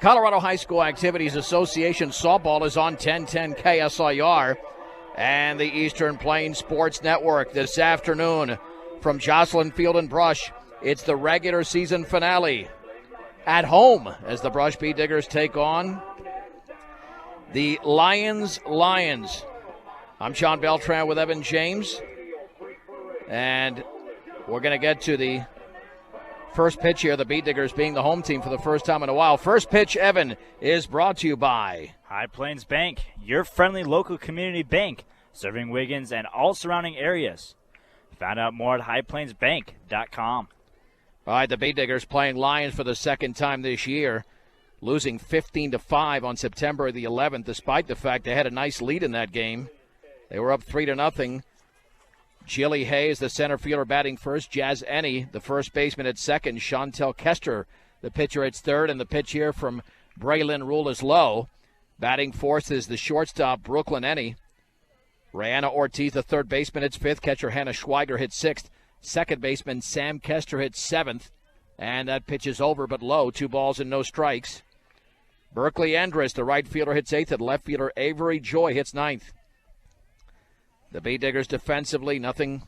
Colorado High School Activities Association softball is on 1010 KSIR and the Eastern Plains Sports Network this afternoon from Jocelyn Field and Brush. It's the regular season finale at home as the Brush Bee Diggers take on the Lyons. I'm Sean Beltran with Evan James, and we're going to get to the first pitch here, the Bee Diggers being the home team for the first time in a while. First pitch, Evan, is brought to you by High Plains Bank, your friendly local community bank, serving Wiggins and all surrounding areas. Find out more at highplainsbank.com. All right, the Bee Diggers playing Lyons for the second time this year, losing 15-5 on September the 11th, despite the fact they had a nice lead in that game. They were up 3-0. Jilly Hayes, the center fielder, batting first. Jazz Enney, the first baseman, at second. Chantel Kester, the pitcher, at third. And the pitch here from Braylon Rule is low. Batting fourth is the shortstop, Brooklyn Enney. Rihanna Ortiz, the third baseman, hits fifth. Catcher Hannah Schweiger hits sixth. Second baseman Sam Kester hits seventh. And that pitch is over but low. 2 balls and no strikes. Berkeley Andrus, the right fielder, hits eighth. And left fielder Avery Joy hits ninth. The Bee Diggers defensively, nothing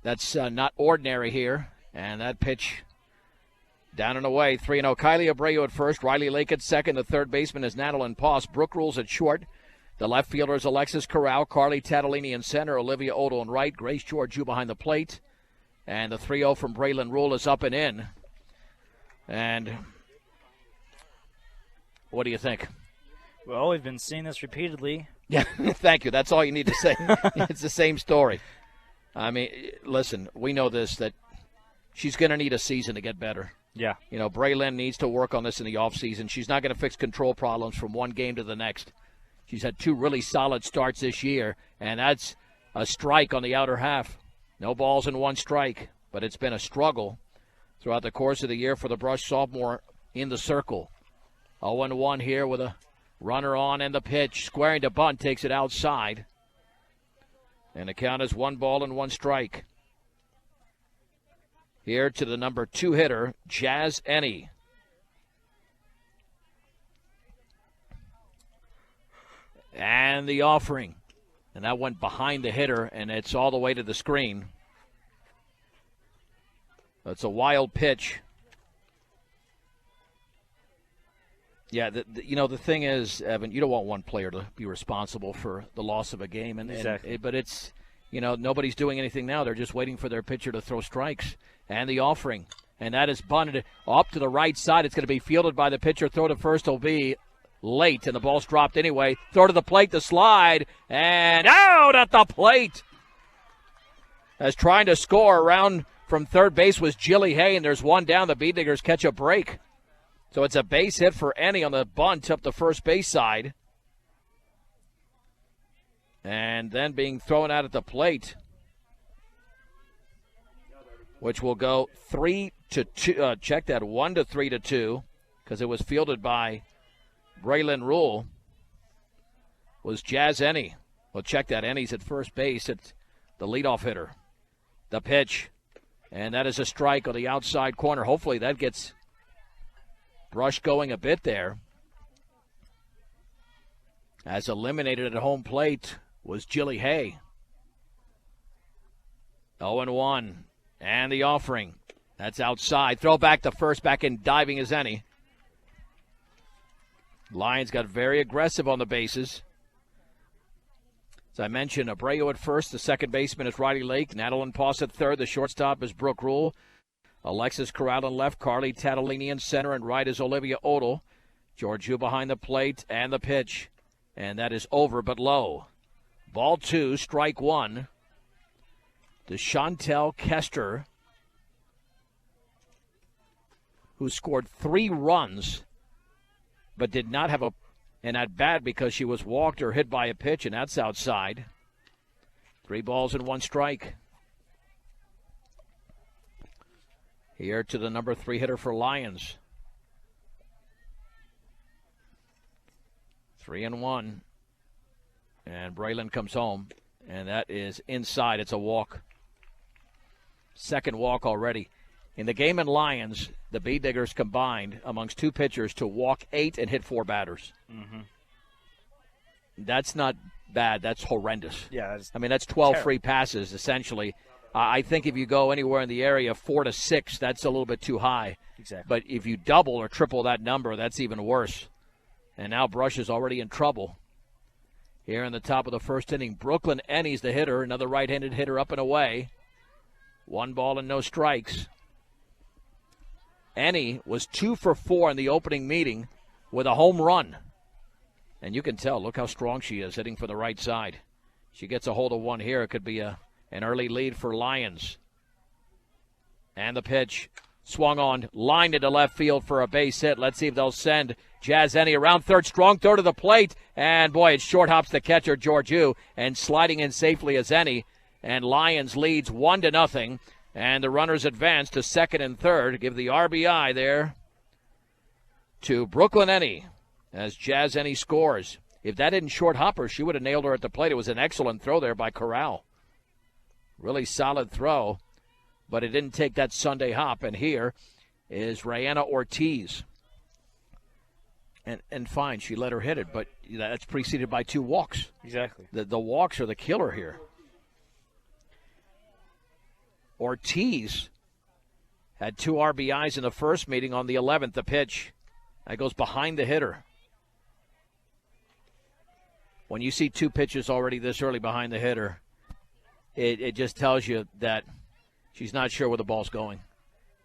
that's not ordinary here. And that pitch down and away, 3-0. Kylie Abreu at first, Riley Lake at second. The third baseman is Natalie Poss. Brooke Rules at short. The left fielder is Alexis Corral. Carly Tatalini in center. Olivia Odell in right. Grace Georgiou behind the plate. And the 3-0 from Braylon Rule is up and in. And what do you think? Well, we've been seeing this repeatedly. Yeah, thank you. That's all you need to say. It's the same story. I mean, listen, we know this, that she's going to need a season to get better. Yeah. You know, Braylon needs to work on this in the offseason. She's not going to fix control problems from one game to the next. She's had 2 really solid starts this year, and that's a strike on the outer half. No balls and 1 strike, but it's been a struggle throughout the course of the year for the Brush sophomore in the circle. 0-1 here with a runner on and the pitch. Squaring to bunt, takes it outside. And the count is 1 ball and 1 strike. Here to the number 2 hitter, Jazz Enney. And the offering. And that went behind the hitter, and it's all the way to the screen. That's a wild pitch. Yeah, the thing is, Evan, you don't want one player to be responsible for the loss of a game. Exactly. But it's, nobody's doing anything now. They're just waiting for their pitcher to throw strikes. And the offering. And that is bunted up to the right side. It's going to be fielded by the pitcher. Throw to first will be late, and the ball's dropped anyway. Throw to the plate, the slide, and out at the plate. As trying to score around from third base was Jilly Hay, and there's one down. The Bee Diggers catch a break. So it's a base hit for Enney on the bunt up the first base side. And then being thrown out at the plate, which will go 3-2. Check that, 1-3-2, because it was fielded by Braylon Rule, was Jazz Enney. Well, check that. Enney's at first base. It's the leadoff hitter. The pitch, and that is a strike on the outside corner. Hopefully that gets Brush going a bit there. As eliminated at home plate was Jilly Hay. 0-1, and the offering. That's outside. Throw back to first, back in diving is Enney. Lyons got very aggressive on the bases. As I mentioned, Abreu at first. The second baseman is Riley Lake. Natalie Poss at third. The shortstop is Brooke Rule. Alexis Corral in left. Carly Tatalini in center. And right is Olivia Odell. Georgiou behind the plate and the pitch. And that is over but low. Ball 2, strike 1. To Chantel Kester, who scored 3 runs but did not have an at-bat because she was walked or hit by a pitch, and that's outside. 3 balls and 1 strike. Here to the number 3 hitter for Lyons. 3-1. And Braylon comes home, and that is inside. It's a walk. Second walk already. In the game in Lyons, the Bee Diggers combined amongst two pitchers to walk 8 and hit 4 batters. Mm-hmm. That's not bad. That's horrendous. Yeah, that's 12 terrible. free passes, essentially. I think if you go anywhere in the area 4 to 6, that's a little bit too high. Exactly. But if you double or triple that number, that's even worse. And now Brush is already in trouble. Here in the top of the first inning, Brooklyn Ennie's the hitter, another right-handed hitter up and away. 1 ball and no strikes. Ennie was 2 for 4 in the opening meeting with a home run. And you can tell, look how strong she is hitting for the right side. She gets a hold of one here. It could be an early lead for Lyons. And the pitch swung on, lined into left field for a base hit. Let's see if they'll send Jazz Ennie around third, strong throw to the plate. And, boy, it short hops the catcher, Georgiou, and sliding in safely as Ennie. And Lyons leads 1-0. And the runners advance to second and third. Give the RBI there to Brooklyn Ennie as Jazz Ennie scores. If that didn't short hop her, she would have nailed her at the plate. It was an excellent throw there by Corral. Really solid throw, but it didn't take that Sunday hop. And here is Rayanna Ortiz. And fine, she let her hit it, but that's preceded by 2 walks. Exactly. The walks are the killer here. Ortiz had 2 RBIs in the first meeting on the 11th. The pitch that goes behind the hitter. When you see 2 pitches already this early behind the hitter, it just tells you that she's not sure where the ball's going,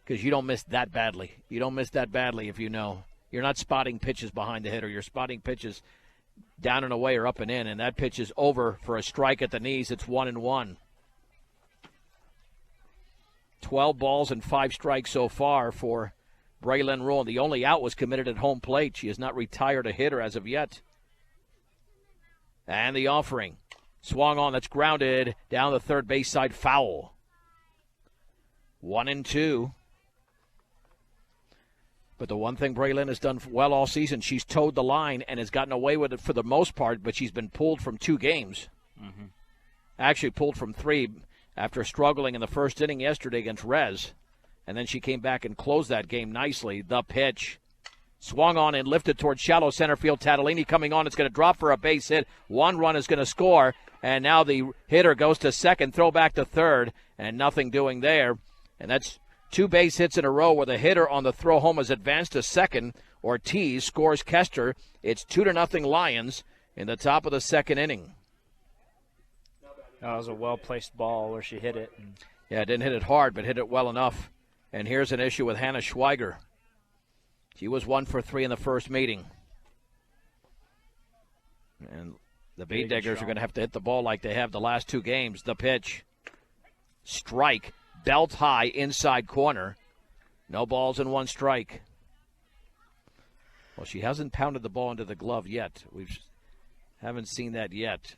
because you don't miss that badly. You don't miss that badly if you know. You're not spotting pitches behind the hitter. You're spotting pitches down and away or up and in, and that pitch is over for a strike at the knees. It's 1-1. 12 balls and 5 strikes so far for Braylon Rule. The only out was committed at home plate. She has not retired a hitter as of yet. And the offering. Swung on, that's grounded down the third base side, foul. 1-2. But the one thing Braylon has done well all season, she's towed the line and has gotten away with it for the most part, but she's been pulled from 2 games. Mm-hmm. Actually pulled from 3 after struggling in the first inning yesterday against Rez. And then she came back and closed that game nicely. The pitch. Swung on and lifted towards shallow center field. Tatalini coming on. It's going to drop for a base hit. 1 run is going to score. And now the hitter goes to second, throw back to third, and nothing doing there. And that's 2 base hits in a row where the hitter on the throw home has advanced to second. Ortiz scores Kester. It's 2-0 Lions in the top of the second inning. That was a well-placed ball where she hit it. Yeah, didn't hit it hard, but hit it well enough. And here's an issue with Hannah Schweiger. She was 1 for 3 in the first meeting. And the Bee Diggers are going to have to hit the ball like they have the last 2 games. The pitch. Strike. Belt high inside corner. No balls and 1 strike. Well, she hasn't pounded the ball into the glove yet. We haven't seen that yet.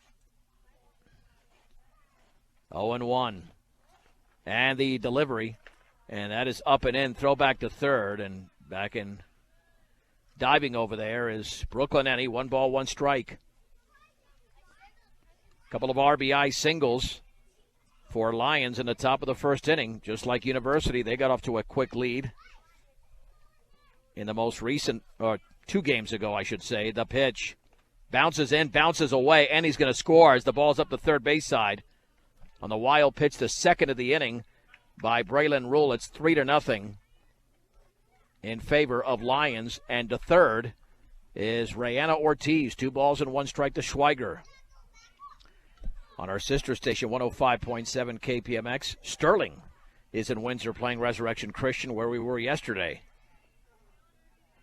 0-1. And the delivery. And that is up and in. Throw back to third. And back in diving over there is Brooklyn Ennie. 1 ball, 1 strike. Couple of RBI singles for Lyons in the top of the first inning. Just like University, they got off to a quick lead in the most recent, or 2 games ago, I should say. The pitch bounces in, bounces away, and he's going to score as the ball's up the third base side. On the wild pitch, the second of the inning by Braylon Rule. It's 3-0 in favor of Lyons. And the third is Rayanna Ortiz. 2 balls and 1 strike to Schweiger. On our sister station, 105.7 KPMX, Sterling is in Windsor playing Resurrection Christian, where we were yesterday.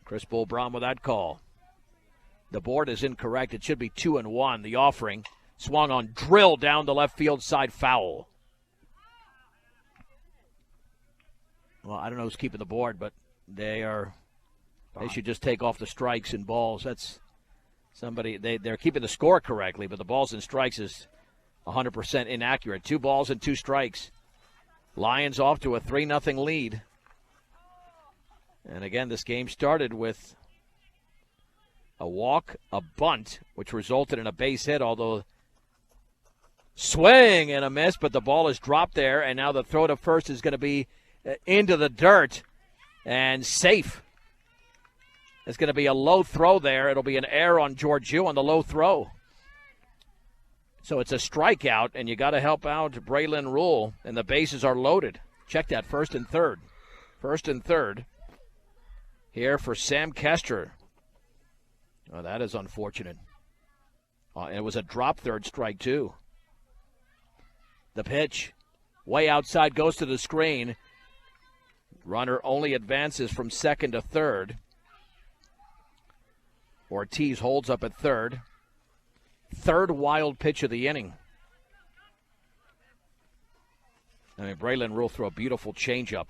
Chris Bull-Braun with that call. The board is incorrect. It should be 2-1. The offering swung on, drilled down the left field side, foul. Well, I don't know who's keeping the board, but they should just take off the strikes and balls. That's somebody, they're keeping the score correctly, but the balls and strikes is 100% inaccurate. 2 balls and 2 strikes. Lions off to a 3-0 lead. And again, this game started with a walk, a bunt, which resulted in a base hit, although swing and a miss, but the ball is dropped there, and now the throw to first is going to be into the dirt and safe. It's going to be a low throw there. It'll be an error on Georgiou on the low throw. So it's a strikeout, and you got to help out Braylon Rule, and the bases are loaded. Check that, first and third. First and third here for Sam Kester. Oh, that is unfortunate. And it was a drop third strike, too. The pitch, way outside, goes to the screen. Runner only advances from second to third. Ortiz holds up at third. Third wild pitch of the inning. I mean, Braylon Rule threw a beautiful changeup.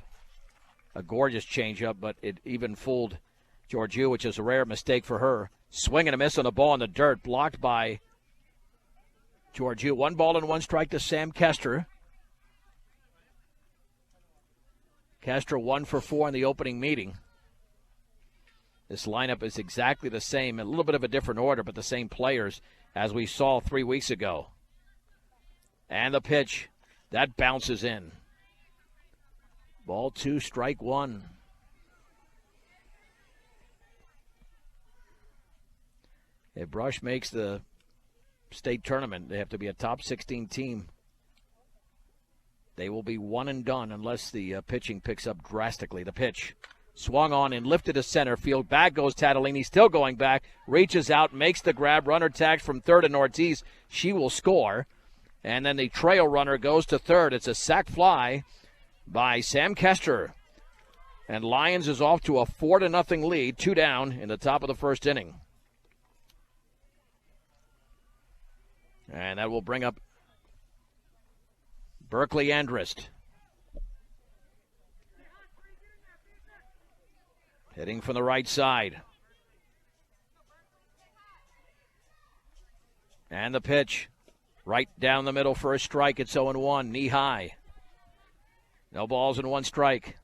A gorgeous changeup, but it even fooled Georgiou, which is a rare mistake for her. Swing and a miss on the ball in the dirt, blocked by Georgiou. 1-1 strike to Sam Kester. Kester 1 for 4 in the opening meeting. This lineup is exactly the same, a little bit of a different order, but the same players as we saw 3 weeks ago. And the pitch, that bounces in. Ball 2, strike 1. If Brush makes the state tournament, they have to be a top 16 team. They will be one and done unless the pitching picks up drastically. The pitch swung on and lifted to center field. Back goes Tatalini, still going back. Reaches out, makes the grab. Runner tags from third and Ortiz. She will score. And then the trail runner goes to third. It's a sac fly by Sam Kester. And Lyons is off to a 4-0 lead, 2 down in the top of the first inning. And that will bring up Berkeley Andrist. Hitting from the right side. And the pitch. Right down the middle for a strike. It's 0-1, knee high. No balls and 1 strike.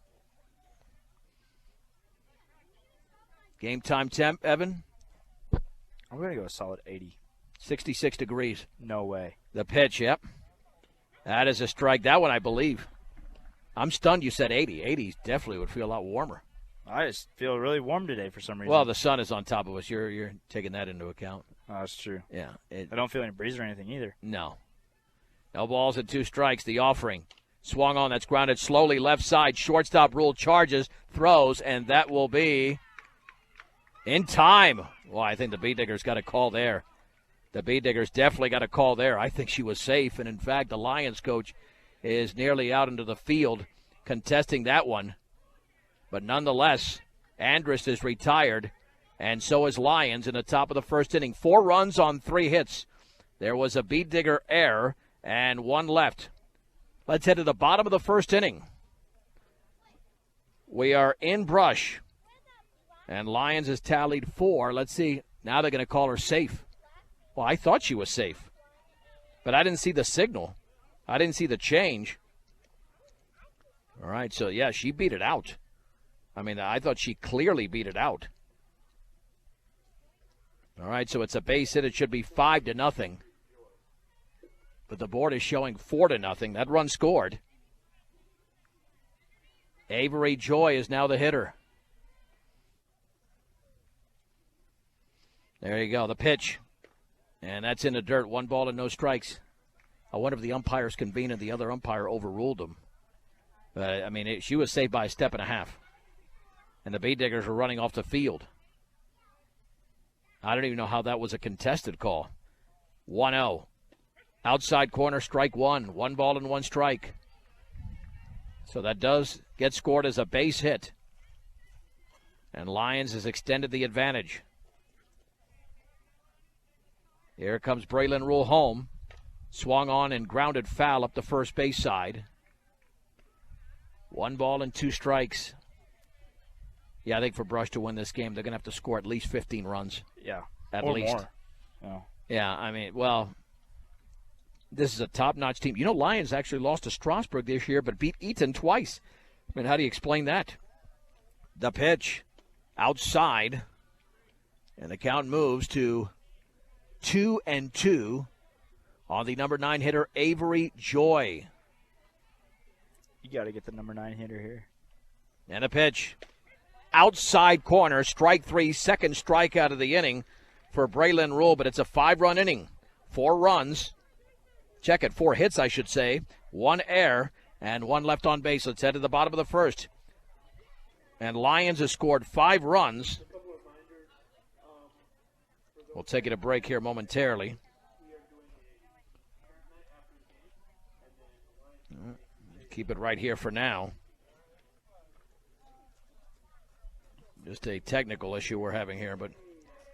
Game time temp, Evan? I'm going to go a solid 80. 66 degrees. No way. The pitch, yep. That is a strike. That one, I believe. I'm stunned you said 80. 80 definitely would feel a lot warmer. I just feel really warm today for some reason. Well, the sun is on top of us. You're taking that into account. Oh, that's true. Yeah. I don't feel any breeze or anything either. No. No balls and 2 strikes. The offering. Swung on. That's grounded slowly left side. Shortstop Rule charges, throws, and that will be in time. Well, I think the Bee Diggers got a call there. The Bee Diggers definitely got a call there. I think she was safe. And, in fact, the Lions coach is nearly out into the field contesting that one. But nonetheless, Andrist is retired, and so is Lyons in the top of the first inning. 4 runs on 3 hits. There was a Bee Digger error and 1 left. Let's head to the bottom of the first inning. We are in Brush, and Lyons has tallied 4. Let's see. Now they're going to call her safe. Well, I thought she was safe, but I didn't see the signal. I didn't see the change. All right, so, yeah, she beat it out. I mean, I thought she clearly beat it out. All right, so it's a base hit. It should be 5-0. But the board is showing 4-0. That run scored. Avery Joy is now the hitter. There you go, the pitch. And that's in the dirt. 1 ball and no strikes. I wonder if the umpires convened and the other umpire overruled them. I mean, she was saved by a step and a half. And the Bee Diggers were running off the field. I don't even know how that was a contested call. 1-0. Outside corner, strike 1. 1 ball and 1 strike. So that does get scored as a base hit. And Lyons has extended the advantage. Here comes Braylon Rule home. Swung on and grounded foul up the first base side. 1 ball and 2 strikes. Yeah, I think for Brush to win this game, they're going to have to score at least 15 runs. Yeah, at or least. More. Oh. Yeah, I mean, well, this is a top-notch team. You know, Lyons actually lost to Strasburg this year, but beat Eaton twice. I mean, how do you explain that? The pitch outside, and the count moves to 2-2 on the number 9 hitter, Avery Joy. You got to get the number 9 hitter here. And a pitch. Outside corner, strike 3, second strikeout of the inning for Braylon Rule, but it's a 5-run inning. 4 runs. Check it, 4 hits, I should say. 1 error and 1 left on base. Let's head to the bottom of the first. And Lyons has scored 5 runs. We'll take it a break here momentarily. Keep it right here for now. Just a technical issue we're having here, but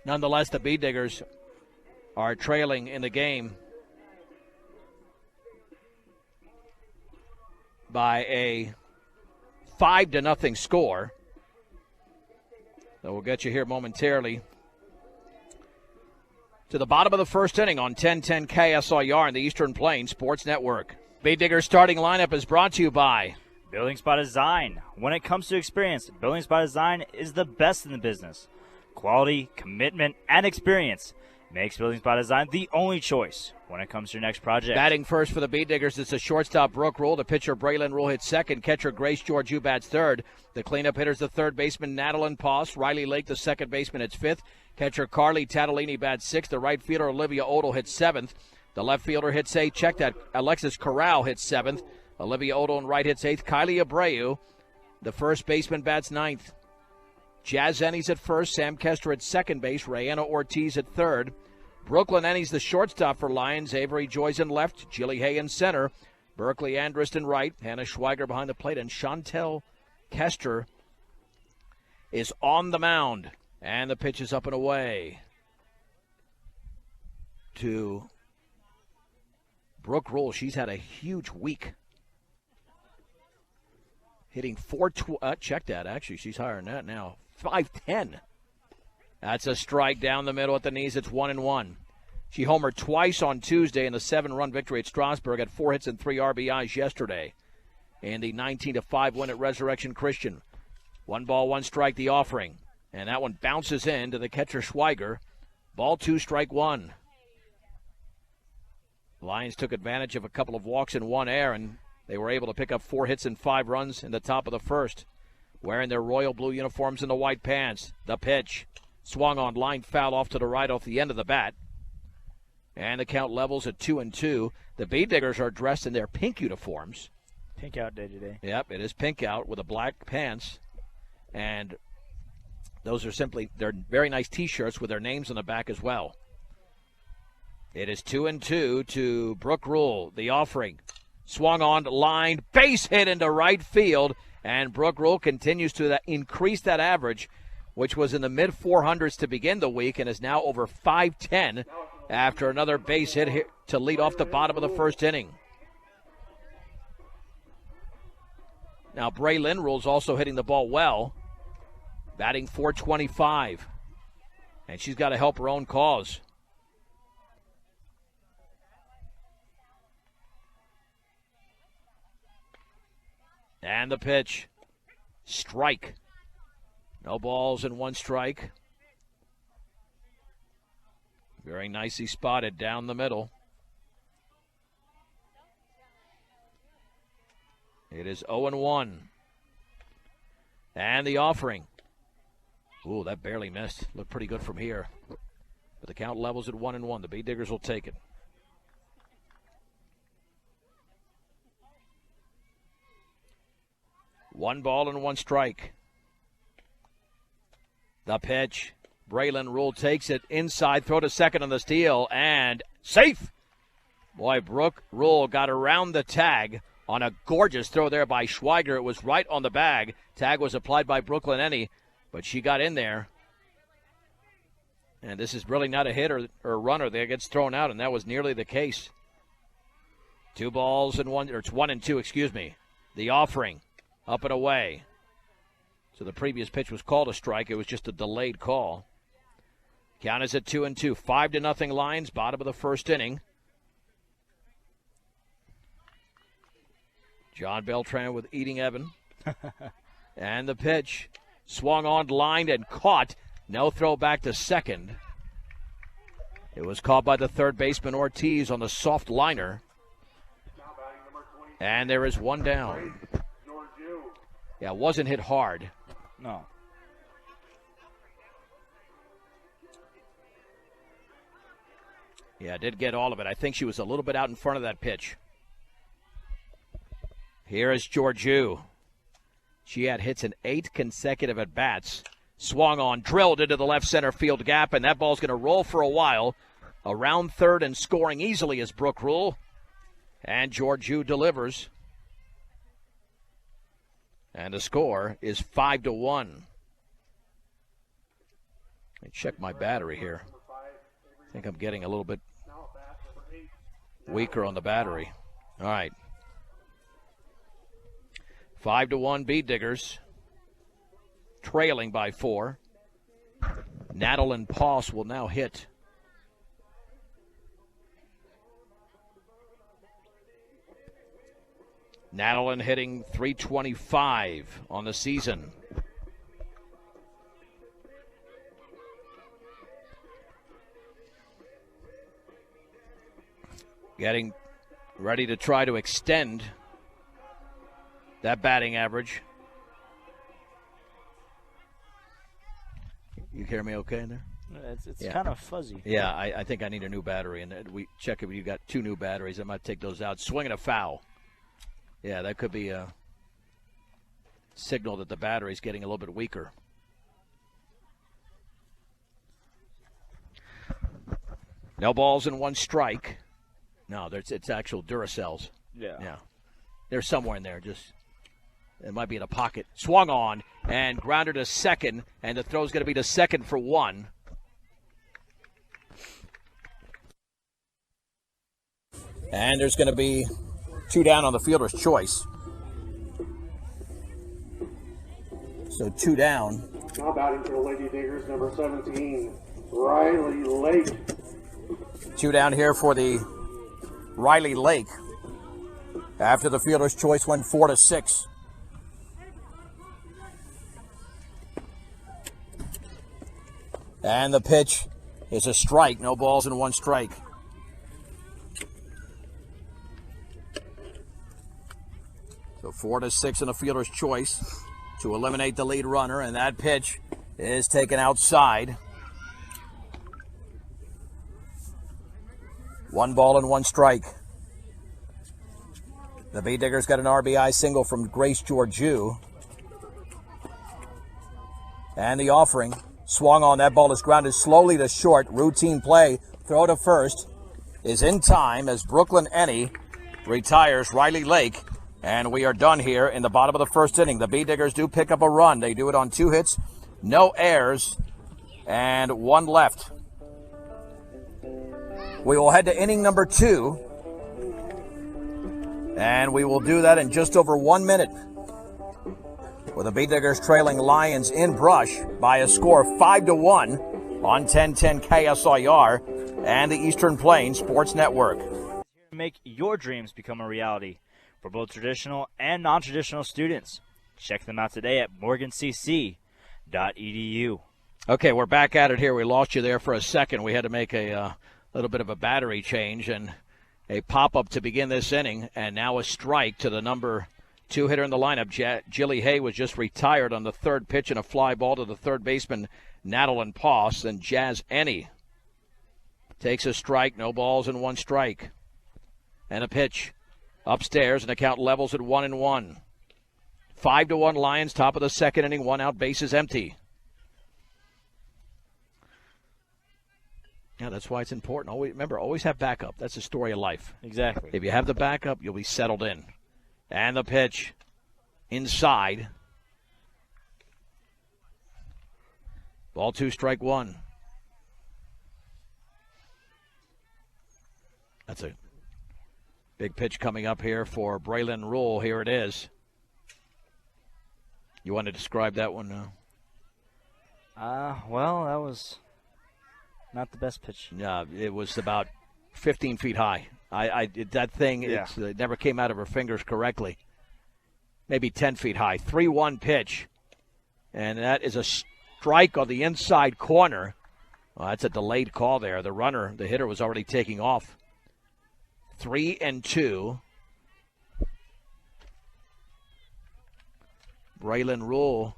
nonetheless, the Bee Diggers are trailing in the game by a 5-0 score. So we'll get you here momentarily to the bottom of the first inning on 1010 KSIR and the Eastern Plains Sports Network. Bee Diggers starting lineup is brought to you by Buildings by Design. When it comes to experience, Buildings by Design is the best in the business. Quality, commitment, and experience makes Buildings by Design the only choice when it comes to your next project. Batting first for the Bee Diggers, it's the shortstop Brooke Rule. The pitcher Braylon Rule hits second. Catcher Grace Georgiou bats third. The cleanup hitters the third baseman Nadeline Poss. Riley Lake, the second baseman, hits fifth. Catcher Carly Tatalini bats sixth. The right fielder Olivia Odell hits seventh. The left fielder hits eighth. Check that. Alexis Corral hits seventh. Olivia Odell in right hits eighth. Kylie Abreu, the first baseman, bats ninth. Jazz Ennis at first. Sam Kester at second base. Rayanna Ortiz at third. Brooklyn Ennis, the shortstop for Lyons. Avery Joyce in left. Jilly Hay in center. Berkeley Andrist in right. Hannah Schweiger behind the plate. And Chantel Kester is on the mound. And the pitch is up and away to Brooke Rule. She's had a huge week. Hitting 420. Check that, actually. She's higher than that now. 510. That's a strike down the middle at the knees. It's 1-1. She homered twice on Tuesday in the 7-run victory at Strasburg. Had 4 hits and 3 RBIs yesterday in the 19-5 win at Resurrection Christian. 1 ball, 1 strike, the offering. And that one bounces in to the catcher Schweiger. Ball 2, strike 1. Lions took advantage of a couple of walks and 1 error, and they were able to pick up 4 hits and 5 runs in the top of the first. Wearing their royal blue uniforms and the white pants. The pitch. Swung on, line foul off to the right off the end of the bat. And the count levels at 2-2. The Bee Diggers are dressed in their pink uniforms. Pink out day today. Yep, it is pink out with the black pants. And those are simply, they're very nice T-shirts with their names on the back as well. It is 2-2 to Brooke Rule. The offering. Swung on, line, base hit into right field. And Brooke Rule continues to increase that average, which was in the mid-400s to begin the week and is now over 510 after another base hit here to lead off the bottom of the first inning. Now, Braylon Rule's also hitting the ball well, batting .425, and she's got to help her own cause. And the pitch. Strike. No balls and 1 strike. Very nicely spotted down the middle. It is 0-1. And the offering. Ooh, that barely missed. Looked pretty good from here. But the count levels at 1-1. The Bee Diggers will take it. One ball and 1 strike. The pitch. Braylon Rule takes it inside. Throw to second on the steal. And safe. Boy, Brooke Rule got around the tag on a gorgeous throw there by Schweiger. It was right on the bag. Tag was applied by Brooklyn Ennie, but she got in there. And this is really not a hit or runner that gets thrown out, and that was nearly the case. 2 balls and 1, or it's 1-2, excuse me. The offering. Up and away. So the previous pitch was called a strike. It was just a delayed call. Count is at 2-2. 5-0 Lions, bottom of the first inning. John Beltran with Eating Evan. And the pitch. Swung on, lined, and caught. No throw back to second. It was caught by the third baseman Ortiz on the soft liner. And there is 1 down. Yeah, it wasn't hit hard. No. Yeah, did get all of it. I think she was a little bit out in front of that pitch. Here is Georgiou. She had hits in 8 consecutive at-bats. Swung on, drilled into the left center field gap, and that ball's going to roll for a while. Around third and scoring easily is Brooke Rule. And Georgiou delivers. And the score is 5-1. Let me check my battery here. I think I'm getting a little bit weaker on the battery. All right. 5-1 Bead Diggers. Trailing by 4. Nattle and Poss will now hit. Nattle hitting .325 on the season. Getting ready to try to extend that batting average. You hear me okay in there? It's kind of fuzzy. Yeah, I think I need a new battery. And we check if you got 2 new batteries. I might take those out. Swinging a foul. Yeah, that could be a signal that the battery's getting a little bit weaker. No balls and 1 strike. No, it's actual Duracells. Yeah. They're somewhere in there. It might be in a pocket. Swung on and grounded to second, and the throw's going to be to second for 1. And there's going to be 2 down on the fielder's choice. So 2 down. Now batting for the Lady Diggers, number 17, Riley Lake. 2 down here for the Riley Lake. After the fielder's choice went 4-6. And the pitch is a strike. No balls and 1 strike. So 4-6 in the fielder's choice to eliminate the lead runner, and that pitch is taken outside. 1 ball and 1 strike. The Bead Diggers got an RBI single from Grace Georgiou. And the offering swung on. That ball is grounded slowly to short. Routine play. Throw to first is in time as Brooklyn Ennie retires Riley Lake. And we are done here in the bottom of the first inning. The Bead Diggers do pick up a run. They do it on 2 hits, no errors, and 1 left. We will head to inning number 2. And we will do that in just over 1 minute. With the Bead Diggers trailing Lyons in brush by a score of 5-1 on 1010 KSIR and the Eastern Plains Sports Network. Make your dreams become a reality for both traditional and non-traditional students. Check them out today at morgancc.edu. Okay, we're back at it here. We lost you there for a second. We had to make a little bit of a battery change and a pop-up to begin this inning, and now a strike to the number 2 hitter in the lineup. Jilly Hay was just retired on the 3rd pitch in a fly ball to the 3rd baseman, Nattle and Poss, and Jazz Ennie takes a strike, no balls and 1 strike. And a pitch upstairs, and the count levels at 1-1. 5-1 Lions, top of the 2nd inning, 1 out, bases empty. Yeah, that's why it's important. Always have backup. That's the story of life. Exactly. If you have the backup, you'll be settled in. And the pitch inside. Ball 2, strike 1. That's a big pitch coming up here for Braylon Rule. Here it is. You want to describe that one now? Well, that was not the best pitch. Yeah, it was about 15 feet high. That thing, it never came out of her fingers correctly. Maybe 10 feet high. 3-1 pitch. And that is a strike on the inside corner. Well, that's a delayed call there. The hitter was already taking off. 3-2. Braylon Rule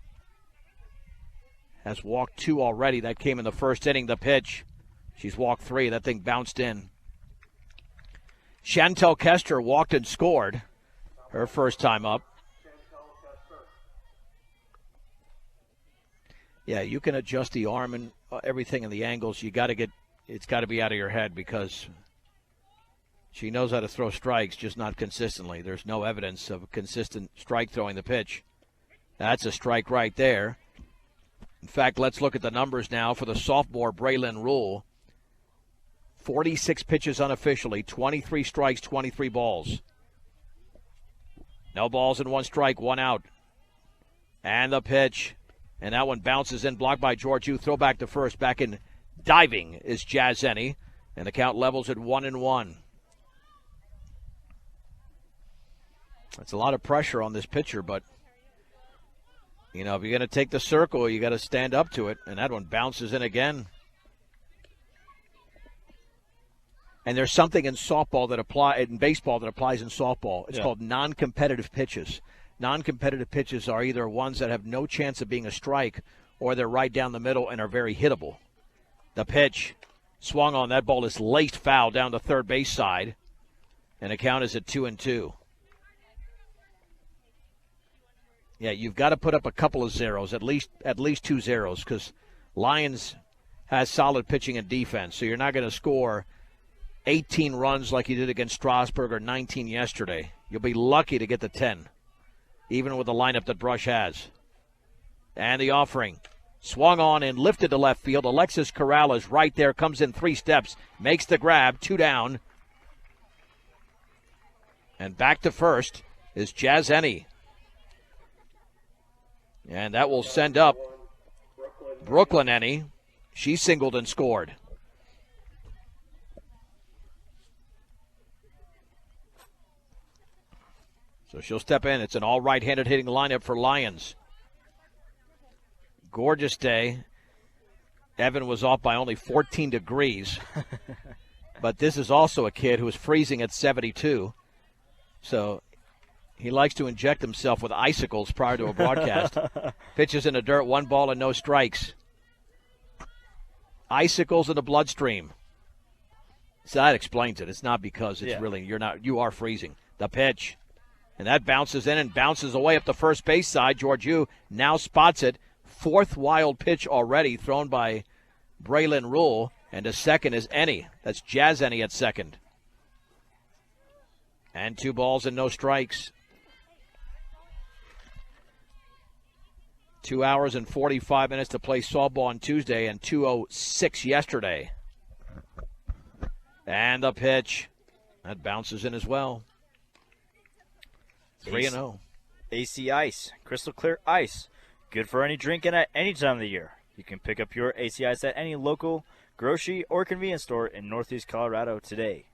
has walked 2 already. That came in the first inning. The pitch. She's walked 3. That thing bounced in. Chantel Kester walked and scored her first time up. Yeah, you can adjust the arm and everything in the angles. It's got to be out of your head because she knows how to throw strikes, just not consistently. There's no evidence of a consistent strike throwing the pitch. That's a strike right there. In fact, let's look at the numbers now for the sophomore Braylon Rule. 46 pitches unofficially, 23 strikes, 23 balls. No balls and 1 strike, 1 out. And the pitch. And that one bounces in, blocked by Georgiou. Throw back to first. Back in diving is Jazeni. And the count levels at 1-1. That's a lot of pressure on this pitcher, but, if you're going to take the circle, you got to stand up to it. And that one bounces in again. And there's something in baseball that applies in softball. It's called non-competitive pitches. Non-competitive pitches are either ones that have no chance of being a strike or they're right down the middle and are very hittable. The pitch swung on. That ball is laced foul down the third base side, and the count is at 2-2. Yeah, you've got to put up a couple of zeros, at least 2 zeros, because Lyons has solid pitching and defense, so you're not going to score 18 runs like you did against Strasburg or 19 yesterday. You'll be lucky to get the 10. Even with the lineup that Brush has. And the offering. Swung on and lifted to left field. Alexis Corral is right there. Comes in 3 steps. Makes the grab. 2 down. And back to first is Jazeni. And that will send up Brooklyn Ennie. She singled and scored. So she'll step in. It's an all right-handed hitting lineup for Lyons. Gorgeous day. Evan was off by only 14 degrees. But this is also a kid who is freezing at 72. So he likes to inject himself with icicles prior to a broadcast. Pitches in the dirt, 1 ball and no strikes. Icicles in the bloodstream. So that explains it. It's not because it's really, you are freezing. The pitch. And that bounces in and bounces away up the first base side. Georgiou now spots it. 4th wild pitch already thrown by Braylon Rule. And to second is Ennie. That's Jazeni at second. And 2 balls and no strikes. 2 hours and 45 minutes to play softball on Tuesday and 2:06 yesterday. And the pitch. That bounces in as well. 3-0. AC Ice, crystal clear ice. Good for any drinking at any time of the year. You can pick up your AC Ice at any local grocery or convenience store in Northeast Colorado today.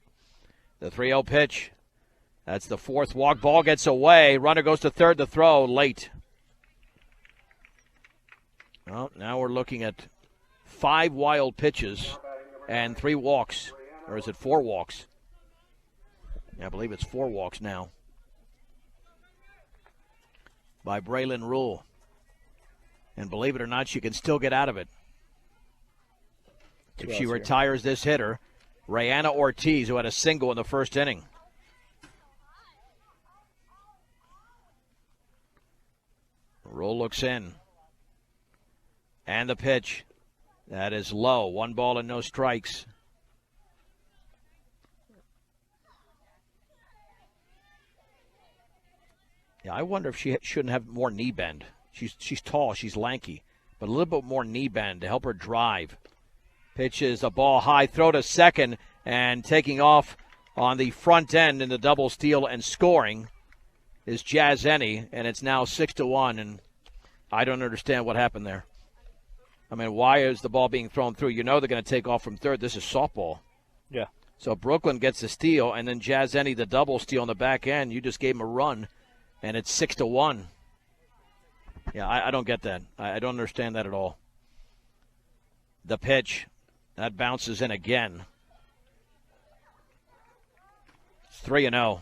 The 3-0 pitch. That's the 4th walk. Ball gets away. Runner goes to third. The throw late. Well, now we're looking at 5 wild pitches and 3 walks. Or is it 4 walks? Yeah, I believe it's 4 walks now. By Braylon Rule. And believe it or not, she can still get out of it. If she retires this hitter, Rayanna Ortiz, who had a single in the first inning. Rule looks in. And the pitch. That is low. 1 ball and no strikes. Yeah, I wonder if she shouldn't have more knee bend. She's tall, she's lanky, but a little bit more knee bend to help her drive. Pitches a ball high, throw to second, and taking off on the front end in the double steal and scoring is Jazeni, and it's now 6-1, and I don't understand what happened there. I mean, why is the ball being thrown through? You know they're going to take off from third. This is softball. Yeah. So Brooklyn gets the steal, and then Jazeni the double steal on the back end. You just gave him a run. And it's 6-1. Yeah, I don't get that. I don't understand that at all. The pitch. That bounces in again. It's 3-0.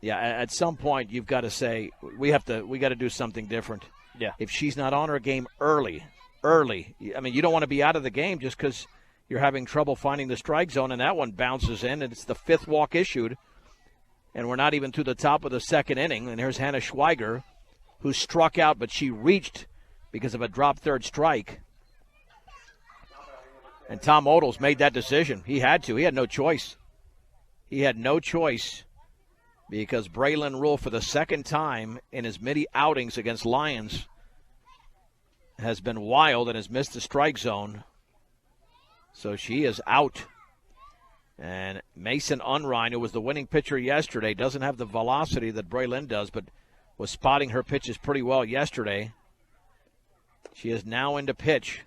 Yeah, at some point you've got to say we got to do something different. Yeah. If she's not on her game early, I mean, you don't want to be out of the game just because you're having trouble finding the strike zone, and that one bounces in, and it's the 5th walk issued, and we're not even to the top of the 2nd inning. And here's Hannah Schweiger, who struck out, but she reached because of a drop 3rd strike. And Tom Odles made that decision. He had to. He had no choice. Because Braylon Rule, for the 2nd time in his midi outings against Lyons, has been wild and has missed the strike zone. So she is out. And Mason Unrein, who was the winning pitcher yesterday, doesn't have the velocity that Braylon does, but was spotting her pitches pretty well yesterday. She is now into pitch.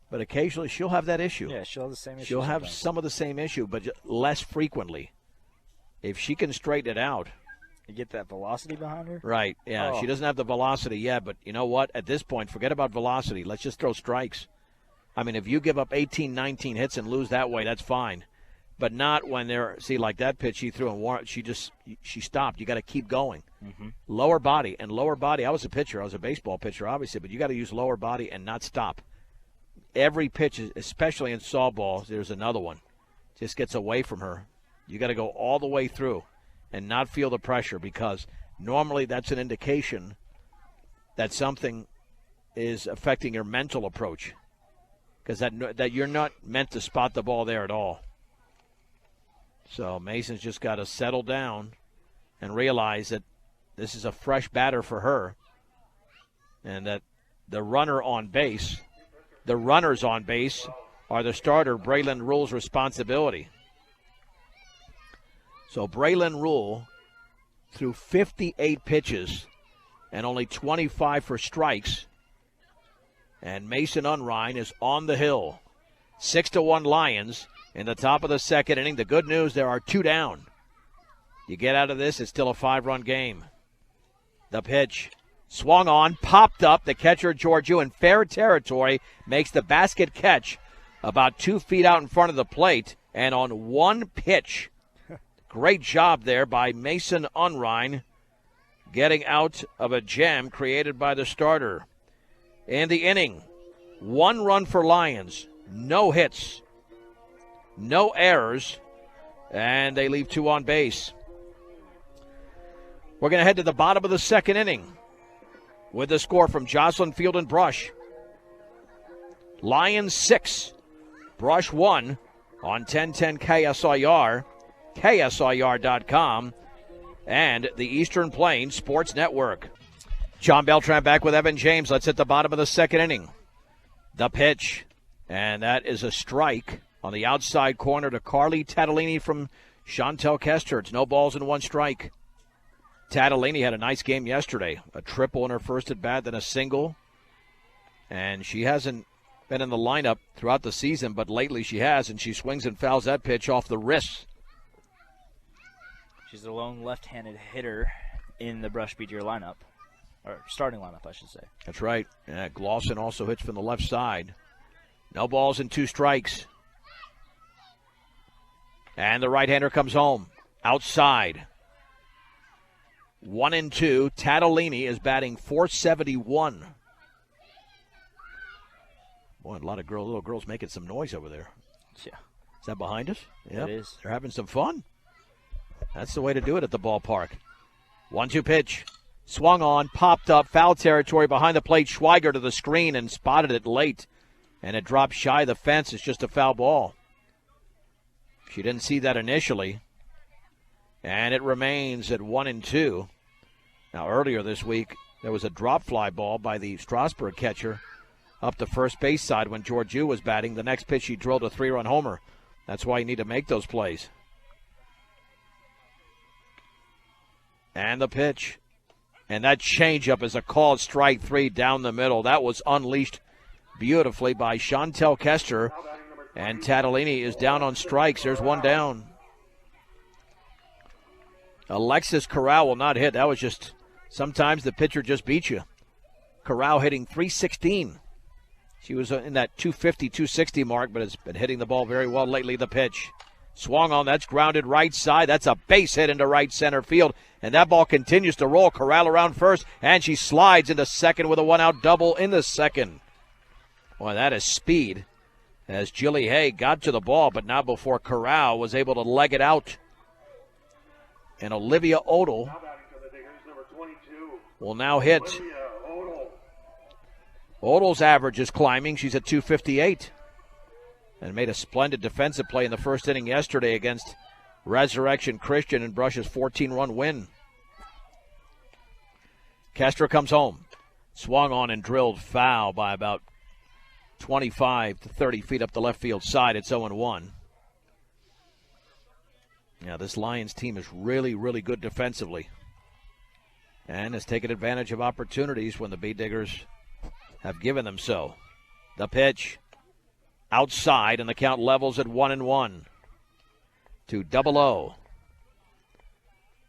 But occasionally she'll have that issue. Yeah, she'll have the same issue. She'll have some of the same issue, but less frequently. If she can straighten it out. You get that velocity behind her? Right, yeah. Oh. She doesn't have the velocity yet, but you know what? At this point, forget about velocity. Let's just throw strikes. I mean, if you give up 18, 19 hits and lose that way, that's fine. But not when they're, see, like that pitch she threw and she stopped. You got to keep going. Mm-hmm. Lower body. I was a pitcher. I was a baseball pitcher, obviously, but you got to use lower body and not stop. Every pitch, especially in softball, there's another one. Just gets away from her. You got to go all the way through and not feel the pressure, because normally that's an indication that something is affecting your mental approach, because that you're not meant to spot the ball there at all. So Mason's just got to settle down and realize that this is a fresh batter for her, and that the runners on base are the starter, Braylon Rule's responsibility. So Braylon Rule threw 58 pitches and only 25 for strikes. And Mason Unrein is on the hill. 6-1 Lions in the top of the 2nd inning. The good news, there are 2 down. You get out of this, it's still a 5-run game. The pitch swung on, popped up. The catcher, Georgiou, in fair territory, makes the basket catch about 2 feet out in front of the plate. And on one pitch, great job there by Mason Unrein, getting out of a jam created by the starter. In the inning, 1 run for Lions, no hits, no errors, and they leave 2 on base. We're going to head to the bottom of the 2nd inning with the score from Jocelyn Field and Brush. Lions 6, Brush 1 on 1010 KSIR, KSIR.com, and the Eastern Plains Sports Network. John Beltran back with Evan James. Let's hit the bottom of the 2nd inning. The pitch, and that is a strike on the outside corner to Carly Tatalini from Chantel Kester. It's no balls and 1 strike. Tatalini had a nice game yesterday. A triple in her first at bat, then a single. And she hasn't been in the lineup throughout the season, but lately she has, and she swings and fouls that pitch off the wrist. She's the lone left-handed hitter in the Brush Beecher lineup, or starting lineup, I should say. That's right. Yeah, Glosson also hits from the left side. No balls and 2 strikes. And the right-hander comes home. Outside. 1-2. Tatalini is batting .471. Boy, a lot of little girls making some noise over there. Yeah. Is that behind us? Yeah, it is. They're having some fun. That's the way to do it at the ballpark. 1-2 pitch. Swung on, popped up, foul territory behind the plate. Schweiger to the screen and spotted it late. And it dropped shy of the fence. It's just a foul ball. She didn't see that initially. And it remains at 1-2. Now, earlier this week, there was a drop fly ball by the Strasburg catcher up the first base side when Georgiou was batting. The next pitch, he drilled a 3-run homer. That's why you need to make those plays. And the pitch. And that changeup is a called strike 3 down the middle. That was unleashed beautifully by Chantel Kester. And Tatalini is down on strikes. There's 1 down. Alexis Corral will not hit. That was just, sometimes the pitcher just beats you. Corral hitting .316. She was in that 250, 260 mark, but has been hitting the ball very well lately. The pitch. Swung on, that's grounded right side. That's a base hit into right center field. And that ball continues to roll. Corral around first, and she slides into second with a one-out double in the second. Boy, that is speed. As Jilly Hay got to the ball, but not before Corral was able to leg it out. And Olivia Odell will now hit. Odell's average is climbing. She's at 258. And made a splendid defensive play in the first inning yesterday against Resurrection Christian in Brush's 14-run win. Kester comes home. Swung on and drilled foul by about 25 to 30 feet up the left field side. It's 0-1. Yeah, this Lions team is really, really good defensively. And has taken advantage of opportunities when the Bee Diggers have given them so. The pitch. Outside, and the count levels at 1-1 to 0-0.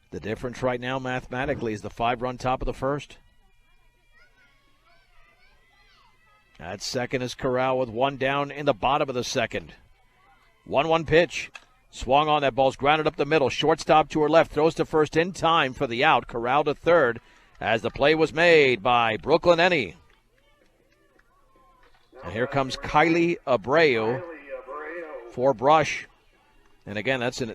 The difference right now mathematically is the 5-run top of the first. At second is Corral with one down in the bottom of the second. 1-1 pitch. Swung on, that ball's grounded up the middle. Shortstop to her left, throws to first in time for the out. Corral to third as the play was made by Brooklyn Enney. And here comes Kylie Abreu for Brush. And again, that's an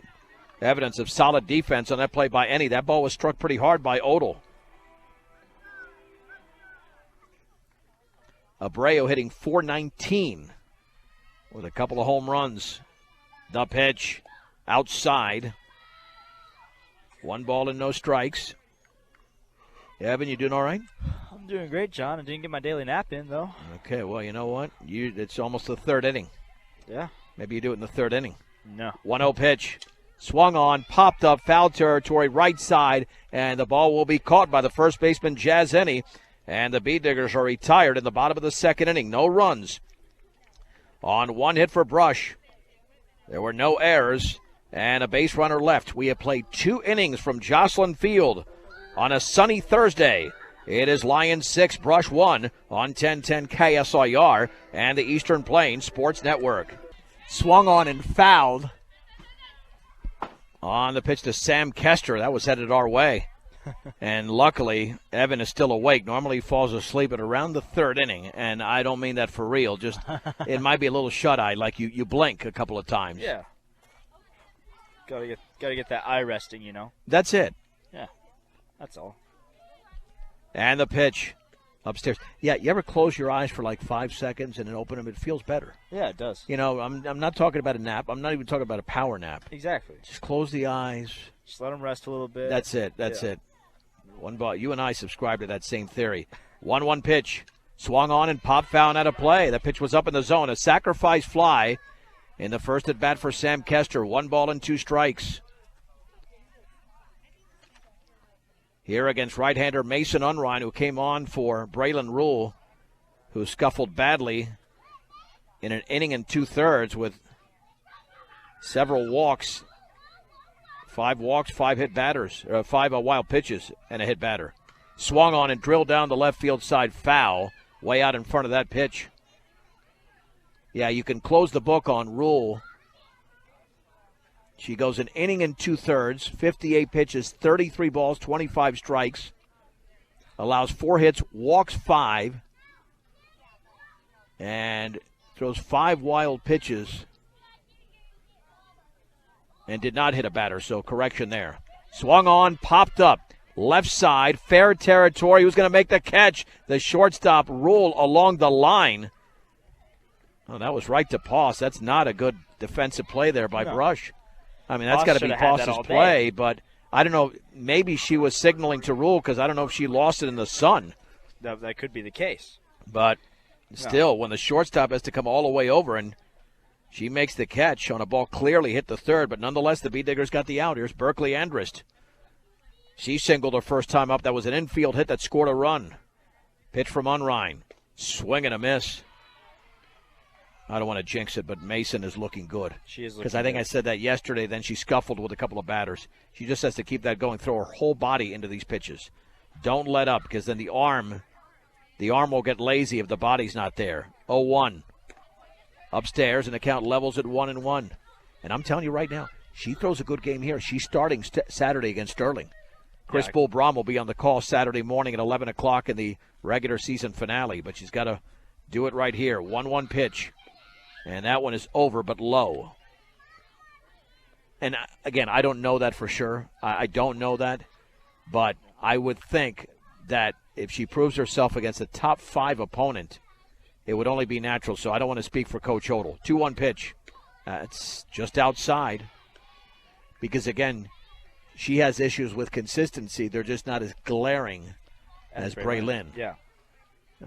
evidence of solid defense on that play by Enney. That ball was struck pretty hard by Odell. Abreu hitting .419 with a couple of home runs. The pitch outside. 1 ball and no strikes. Evan, you doing all right? I'm doing great, John. I didn't get my daily nap in, though. Okay, well, you know what? It's almost the third inning. Yeah. Maybe you do it in the third inning. No. 1-0 pitch. Swung on, popped up, foul territory, right side, and the ball will be caught by the first baseman, Jazz Enney. And the Bee Diggers are retired in the bottom of the second inning. No runs. On 1 hit for Brush. There were no errors, and a base runner left. We have played 2 innings from Jocelyn Field on a sunny Thursday. It is Lions 6, Brush 1 on 1010 KSIR and the Eastern Plains Sports Network. Swung on and fouled on the pitch to Sam Kester. That was headed our way. And luckily, Evan is still awake. Normally he falls asleep at around the third inning, and I don't mean that for real. Just it might be a little shut-eye, like you blink a couple of times. Yeah. Gotta get that eye resting, you know. That's it. Yeah, that's all. And the pitch upstairs. Yeah, you ever close your eyes for like 5 seconds and then open them? It feels better. Yeah, it does. You know, I'm not talking about a nap. I'm not even talking about a power nap. Exactly. Just close the eyes. Just let them rest a little bit. That's it. That's it. 1 ball. You and I subscribe to that same theory. 1-1 pitch. Swung on and popped foul out of play. That pitch was up in the zone. A sacrifice fly in the first at bat for Sam Kester. 1 ball and 2 strikes. Here against right-hander Mason Unrein, who came on for Braylon Rule, who scuffled badly in an inning and 2/3 with several walks. 5 walks, 5 hit batters, or 5 wild pitches and a hit batter. Swung on and drilled down the left field side, foul, way out in front of that pitch. Yeah, you can close the book on Rule. She goes an inning and 2/3, 58 pitches, 33 balls, 25 strikes. Allows 4 hits, walks 5, and throws 5 wild pitches. And did not hit a batter, so correction there. Swung on, popped up. Left side, fair territory. Who's going to make the catch? The shortstop Rule along the line. Oh, that was right to Poss. That's not a good defensive play there by Brush. I mean, that's got to be Poss's play, but I don't know. Maybe she was signaling to Rule because I don't know if she lost it in the sun. That could be the case. But still, when the shortstop has to come all the way over and she makes the catch on a ball clearly hit the third, but nonetheless, the Bee Diggers got the out. Here's Berkeley Andrist. She singled her first time up. That was an infield hit that scored a run. Pitch from Unrein. Swing and a miss. I don't want to jinx it, but Mason is looking good. She is looking good. Because I think I said that yesterday, then she scuffled with a couple of batters. She just has to keep that going, throw her whole body into these pitches. Don't let up, because then the arm will get lazy if the body's not there. 0-1. Upstairs, and the count levels at 1-1. And I'm telling you right now, she throws a good game here. She's starting Saturday against Sterling. Chris Bull Brom will be on the call Saturday morning at 11 o'clock in the regular season finale, but she's got to do it right here. 1-1 pitch. And that one is over, but low. And, again, I don't know that for sure. I don't know that. But I would think that if she proves herself against a top 5 opponent, it would only be natural. So I don't want to speak for Coach Hodel. 2-1 pitch. It's just outside. Because, again, she has issues with consistency. They're just not as glaring as Braylon. Yeah.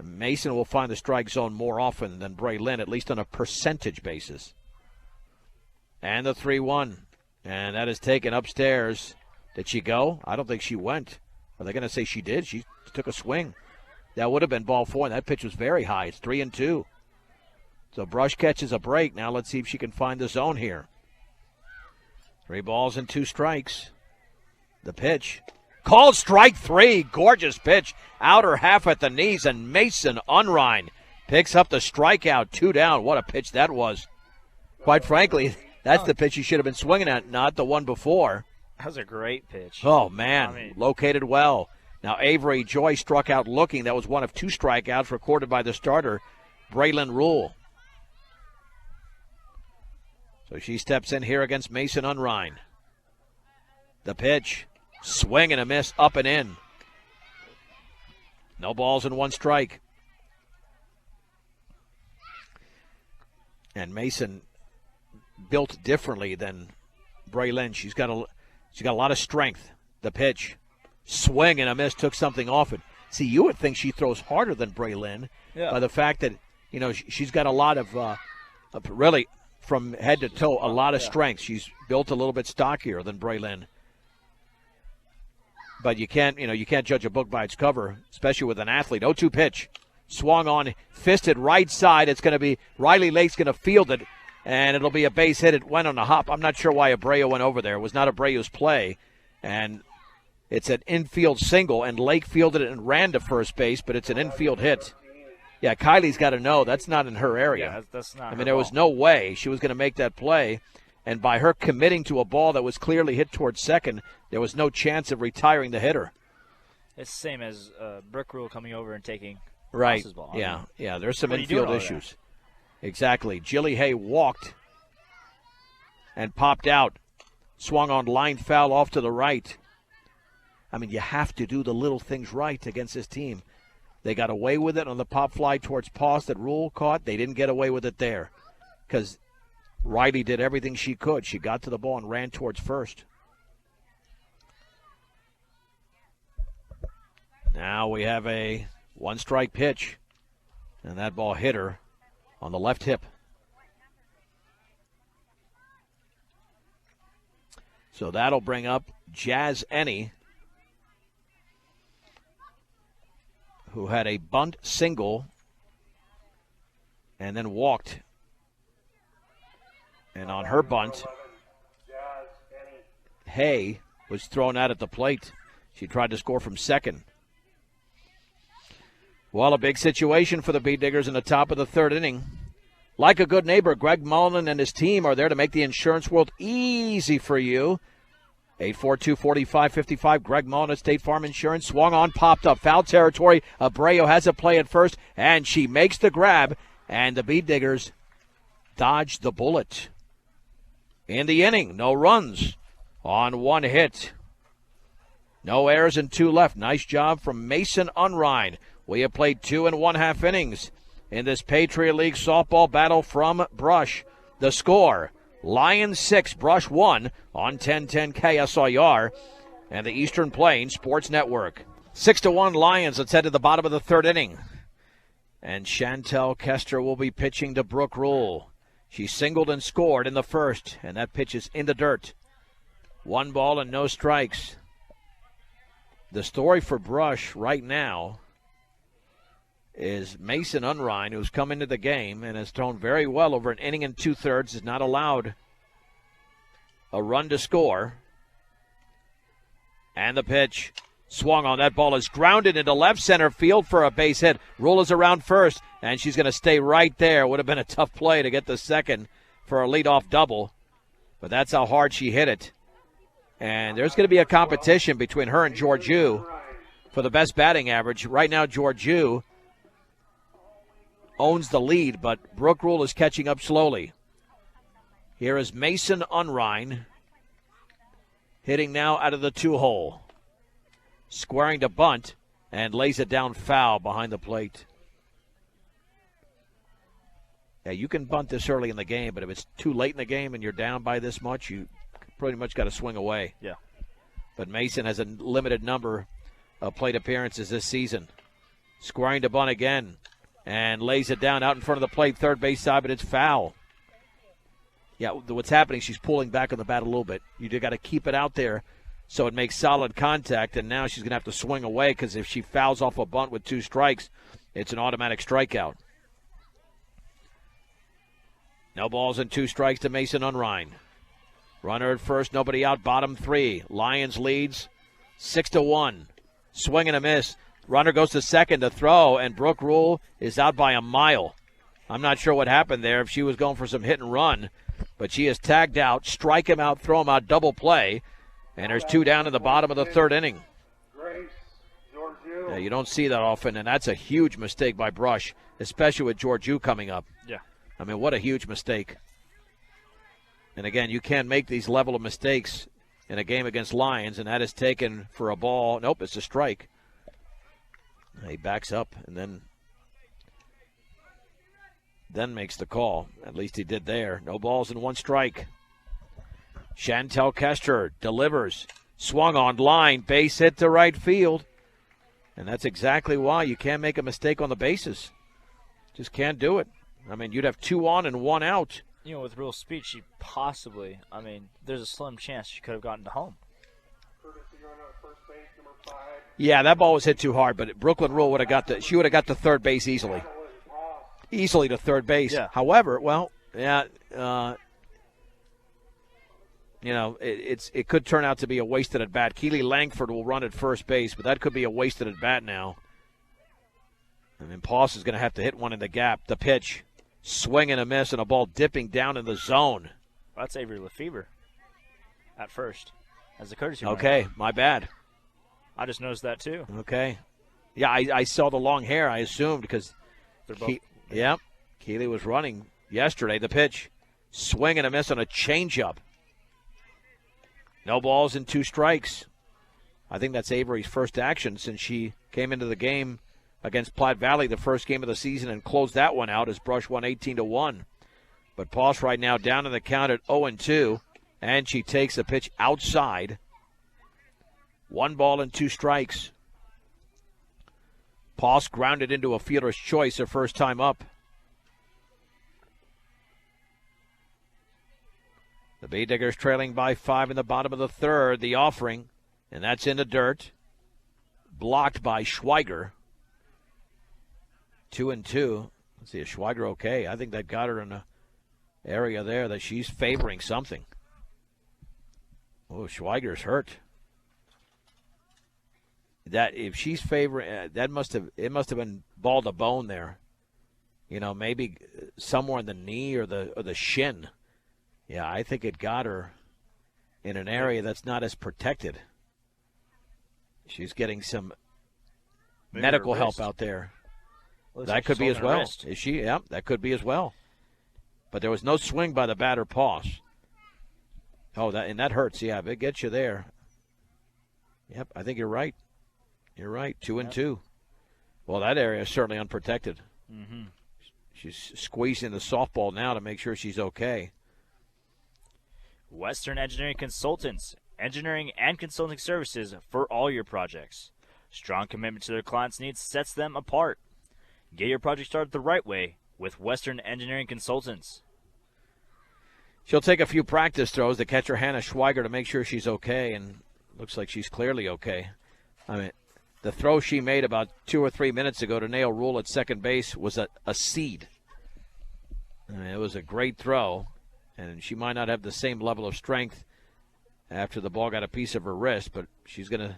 Mason will find the strike zone more often than Braylon, at least on a percentage basis. And the 3-1. And that is taken upstairs. Did she go? I don't think she went. Are they going to say she did? She took a swing. That would have been ball 4, and that pitch was very high. It's 3-2. So Brush catches a break. Now let's see if she can find the zone here. 3 balls and 2 strikes. The pitch. Called strike 3. Gorgeous pitch. Outer half at the knees, and Mason Unrein picks up the strikeout. 2 down. What a pitch that was. Quite frankly, that's the pitch he should have been swinging at, not the one before. That was a great pitch. Oh, man. Located well. Now, Avery Joy struck out looking. That was one of 2 strikeouts recorded by the starter, Braylon Rule. So she steps in here against Mason Unrein. The pitch. Swing and a miss, up and in. No balls and 1 strike. And Mason built differently than Braylon. She's got a lot of strength. The pitch. Swing and a miss, took something off it. See, you would think she throws harder than Braylon by the fact that, she's got a lot of really from head to toe, a lot of strength. She's built a little bit stockier than Braylon. But you can't judge a book by its cover, especially with an athlete. 0-2 pitch. Swung on, fisted right side. It's going to be Riley Lake's going to field it, and it'll be a base hit. It went on a hop. I'm not sure why Abreu went over there. It was not Abreu's play. And it's an infield single, and Lake fielded it and ran to first base, but it's an infield hit. Yeah, Kylie's got to know that's not in her area. Yeah, that's not. I mean, there was no way she was going to make that play. And by her committing to a ball that was clearly hit towards second, there was no chance of retiring the hitter. It's the same as Brick Rule coming over and taking Ross's ball. Yeah, there's some infield issues. Exactly. Jilly Hay walked and popped out. Swung on line foul off to the right. I mean, you have to do the little things right against this team. They got away with it on the pop fly towards Post that Rule caught. They didn't get away with it there because Riley did everything she could. She got to the ball and ran towards first. Now we have a 1-strike pitch, and that ball hit her on the left hip. So that'll bring up Jazz Enney, who had a bunt single and then walked. And on her bunt, Hay was thrown out at the plate. She tried to score from second. Well, a big situation for the Bee Diggers in the top of the 3rd inning. Like a good neighbor, Greg Mullen and his team are there to make the insurance world easy for you. 842-4555, Greg Mullen at State Farm Insurance. Swung on, popped up, foul territory. Abreu has a play at first, and she makes the grab, and the Bee Diggers dodge the bullet. In the inning, no runs on 1 hit. No errors and 2 left. Nice job from Mason Unrein. We have played 2 1/2 innings in this Patriot League softball battle from Brush. The score, Lyons 6, Brush 1 on 1010 KSIR and the Eastern Plains Sports Network. 6-1 Lions. Let's head to the bottom of the 3rd inning. And Chantel Kester will be pitching to Brooke Rule. She singled and scored in the 1st, and that pitch is in the dirt. 1 ball and no strikes. The story for Brush right now is Mason Unrein, who's come into the game and has thrown very well over an inning and 2/3, has not allowed a run to score. And the pitch swung on. That ball is grounded into left center field for a base hit. Rule is around first, and she's going to stay right there. Would have been a tough play to get the second for a leadoff double. But that's how hard she hit it. And there's going to be a competition between her and Georgiou for the best batting average. Right now, Georgiou owns the lead, but Brooke Rule is catching up slowly. Here is Mason Unrein hitting now out of the 2-hole. Squaring to bunt and lays it down foul behind the plate. Yeah, you can bunt this early in the game, but if it's too late in the game and you're down by this much, you pretty much got to swing away. Yeah. But Mason has a limited number of plate appearances this season. Squaring to bunt again and lays it down out in front of the plate, third base side, but it's foul. Yeah, what's happening, she's pulling back on the bat a little bit. You got to keep it out there so it makes solid contact, and now she's going to have to swing away because if she fouls off a bunt with 2 strikes, it's an automatic strikeout. No balls and 2 strikes to Mason Unrein. Runner at first, nobody out, bottom 3. Lyons leads 6-1. Swing and a miss. Runner goes to second to throw, and Brooke Rule is out by a mile. I'm not sure what happened there, if she was going for some hit and run, but she is tagged out. Strike him out, throw him out, double play, and there's 2 down in the bottom of the 3rd inning. Yeah, you don't see that often, and that's a huge mistake by Brush, especially with Georgiou coming up. Yeah. I mean, what a huge mistake. And again, you can't make these level of mistakes in a game against Lyons, and that is taken for a ball. Nope, it's a strike. He backs up and then makes the call. At least he did there. No balls and 1 strike. Chantel Kester delivers. Swung on line. Base hit to right field. And that's exactly why you can't make a mistake on the bases. Just can't do it. I mean, you'd have 2 on and 1 out. You know, with real speed, she possibly, there's a slim chance she could have gotten to home. Yeah, that ball was hit too hard, but Brooklyn Rule would have got to third base easily. Easily to third base. Yeah. However, well, yeah, it could turn out to be a wasted at bat. Keely Langford will run at first base, but that could be a wasted at bat now. And then Poss is going to have to hit one in the gap. The pitch, swing and a miss, and a ball dipping down in the zone. Well, that's Avery Lefebvre at first as a courtesy Okay, runner. my bad. I just noticed that too. Okay. Yeah, I saw the long hair, I assumed, because They're both. Keely was running yesterday. The pitch, swing and a miss on a changeup. No balls and 2 strikes. I think that's Avery's first action since she came into the game against Platte Valley, the first game of the season, and closed that one out as Brush won 18-1. But Poss right now down in the count at 0-2, and she takes the pitch outside. 1 ball and 2 strikes. Poss grounded into a fielder's choice her first time up. The Bay Diggers trailing by 5 in the bottom of the 3rd. The offering, and that's in the dirt. Blocked by Schweiger. 2-2. Let's see, is Schweiger okay? I think that got her in an area there that she's favoring something. Oh, Schweiger's hurt. That if she's favoring, it must have been ball to bone there. You know, maybe somewhere in the knee or the shin. Yeah, I think it got her in an area that's not as protected. She's getting some medical help out there. Looks That like could she's be as holding her well. wrist. Is she? Yeah, that could be as well. But there was no swing by the batter, Poss. Oh, that hurts. Yeah, if it gets you there. Yep, I think you're right. You're right. 2-2. Well, that area is certainly unprotected. Mm-hmm. She's squeezing the softball now to make sure she's okay. Western Engineering Consultants. Engineering and consulting services for all your projects. Strong commitment to their clients' needs sets them apart. Get your project started the right way with Western Engineering Consultants. She'll take a few practice throws to catcher Hannah Schweiger to make sure she's okay, and looks like she's clearly okay. I mean, the throw she made about 2 or 3 minutes ago to nail Rule at second base was a seed. I mean, it was a great throw, and she might not have the same level of strength after the ball got a piece of her wrist, but she's going to,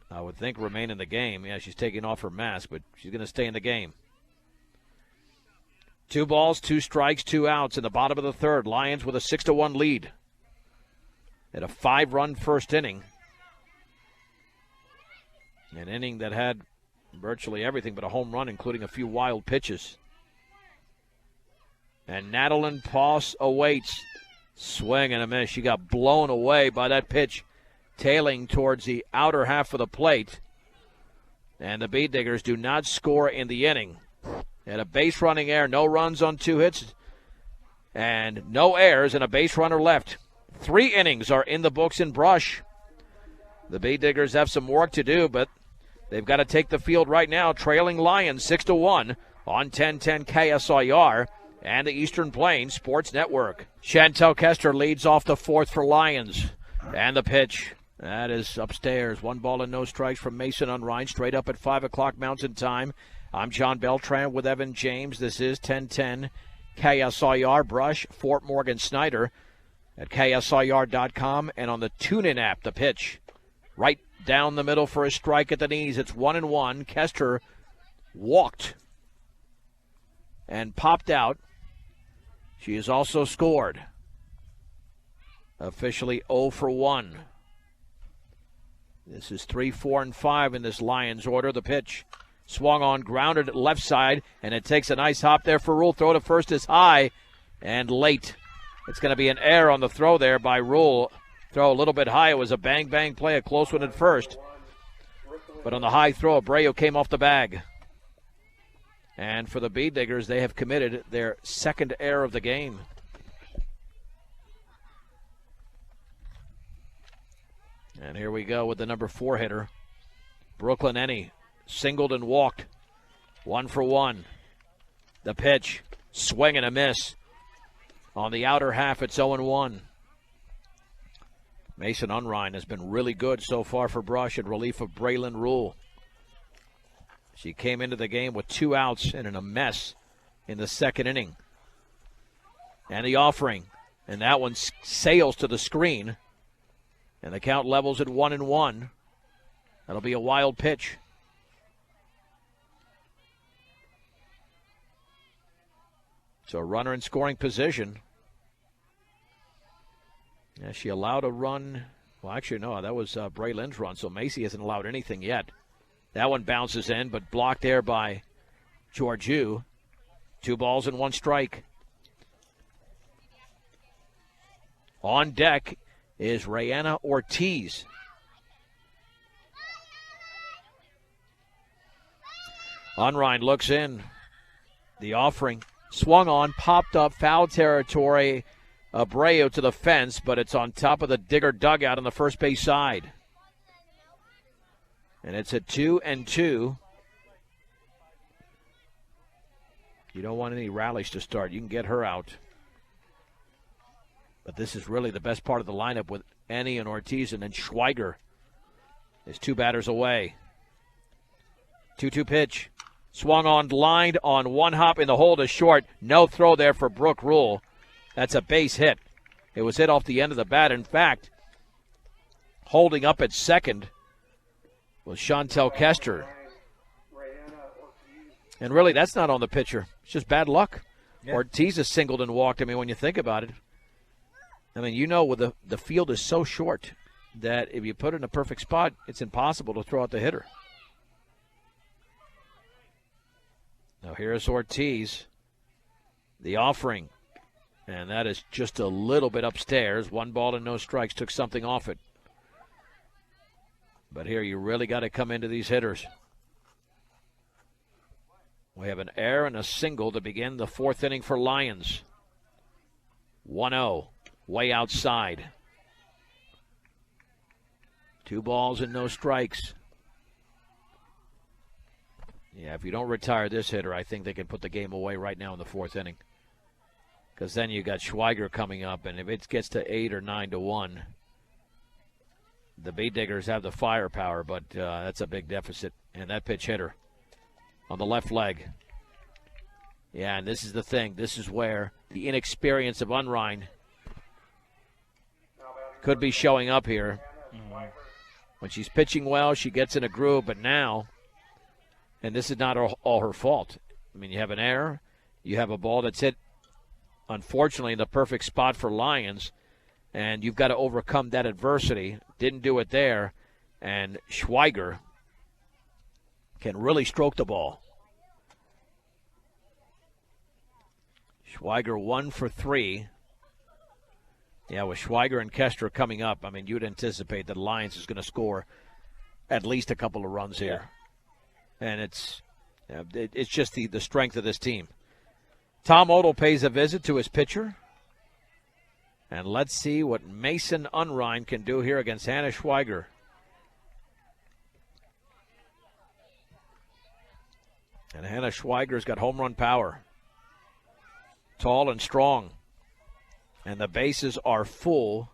I would think, remain in the game. Yeah, she's taking off her mask, but she's going to stay in the game. 2 balls, 2 strikes, 2 outs in the bottom of the third. Lions with a 6-1 lead. At a 5-run first inning. An inning that had virtually everything but a home run, including a few wild pitches. And Nadeline Poss awaits. Swing and a miss. She got blown away by that pitch, tailing towards the outer half of the plate. And the Bead Diggers do not score in the inning. Had a base running error, no runs on 2 hits, and no errors, and a base runner left. 3 innings are in the books in Brush. The Bead Diggers have some work to do, but they've got to take the field right now, trailing Lyons 6-1 on 1010 KSIR and the Eastern Plains Sports Network. Chantel Kester leads off the 4th for Lyons. And the pitch. That is upstairs. 1 ball and no strikes from Mason Unrein, straight up at 5 o'clock Mountain Time. I'm John Beltran with Evan James. This is 1010 KSIR. Brush, Fort Morgan Snyder at KSIR.com and on the TuneIn app. The pitch right down the middle for a strike at the knees. It's 1-1. Kester walked and popped out. She has also scored. Officially 0 for 1. This is 3, 4, and 5 in this Lions order. The pitch swung on, grounded at left side, and it takes a nice hop there for Rule. Throw to first is high and late. It's going to be an error on the throw there by Rule. Throw a little bit high. It was a bang-bang play, a close one at first. But on the high throw, Abreu came off the bag. And for the Bead Diggers, they have committed their 2nd error of the game. And here we go with the number 4 hitter. Brooklyn Ennie singled and walked. 1 for 1. The pitch, swing and a miss. On the outer half, it's 0-1. Mason Unrein has been really good so far for Brush in relief of Braylon Rule. She came into the game with 2 outs and in a mess in the 2nd inning. And the offering. And that one sails to the screen. And the count levels at 1-1. That'll be a wild pitch. So a runner in scoring position. Yeah, she allowed a run. Well, actually, no, that was Braylon's run, so Macy hasn't allowed anything yet. That one bounces in, but blocked there by Georgiou. 2 balls and 1 strike. On deck is Rayanna Ortiz. Unrein looks in. The offering. Swung on, popped up, foul territory. Abreu to the fence, but it's on top of the Digger dugout on the first base side. And it's at 2-2. You don't want any rallies to start. You can get her out. But this is really the best part of the lineup with Ennie and Ortiz, and then Schweiger is 2 batters away. 2-2 pitch. Swung on, lined on 1 hop in the hole to short. No throw there for Brooke Rule. That's a base hit. It was hit off the end of the bat. In fact, holding up at second was Chantel Kester. And really, that's not on the pitcher. It's just bad luck. Yeah. Ortiz has singled and walked. I mean, when you think about it, I mean, you know, with the field is so short that if you put it in a perfect spot, it's impossible to throw out the hitter. Now here's Ortiz. The offering. And that is just a little bit upstairs. 1 ball and no strikes. Took something off it. But here you really got to come into these hitters. We have an error and a single to begin the 4th inning for Lyons. 1-0. Way outside. 2 balls and no strikes. Yeah, if you don't retire this hitter, I think they can put the game away right now in the 4th inning. Because then you got Schweiger coming up, and if it gets to 8 or 9-1, the Bead Diggers have the firepower, but that's a big deficit. And that pitch hitter on the left leg. Yeah, and this is the thing. This is where the inexperience of Unrein could be showing up here. Mm-hmm. When she's pitching well, she gets in a groove, but now, and this is not all her fault. I mean, you have an error, You have a ball that's hit, unfortunately, in the perfect spot for Lyons, and you've got to overcome that adversity. Didn't do it there, and Schweiger can really stroke the ball. Schweiger 1 for 3. Yeah, with Schweiger and Kester coming up, I mean, you'd anticipate that Lyons is going to score at least a couple of runs here. Yeah. And it's just the strength of this team. Tom Odell pays a visit to his pitcher. And let's see what Mason Unrein can do here against Hannah Schweiger. And Hannah Schweiger's got home run power. Tall and strong. And the bases are full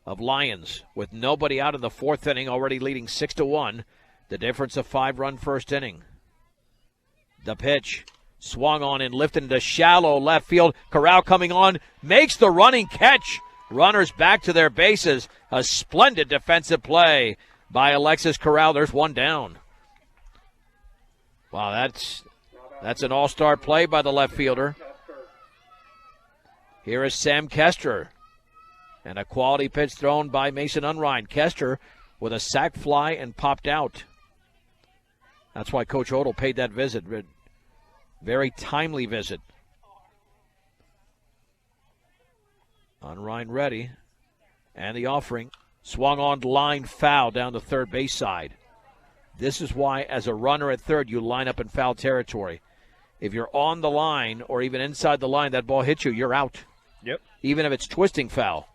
of Lyons with nobody out in the fourth inning, already leading 6-1. The difference of 5-run first inning. The pitch swung on and lifted into shallow left field. Corral coming on, makes the running catch. Runners back to their bases. A splendid defensive play by Alexis Corral. There's one down. Wow, that's an all-star play by the left fielder. Here is Sam Kester. And a quality pitch thrown by Mason Unrein. Kester with a sac fly and popped out. That's why Coach Odell paid that visit. Very timely visit. Unrein ready. And the offering. Swung on line foul down the third base side. This is why, as a runner at third, you line up in foul territory. If you're on the line or even inside the line, that ball hits you, you're out. Yep. Even if it's twisting foul.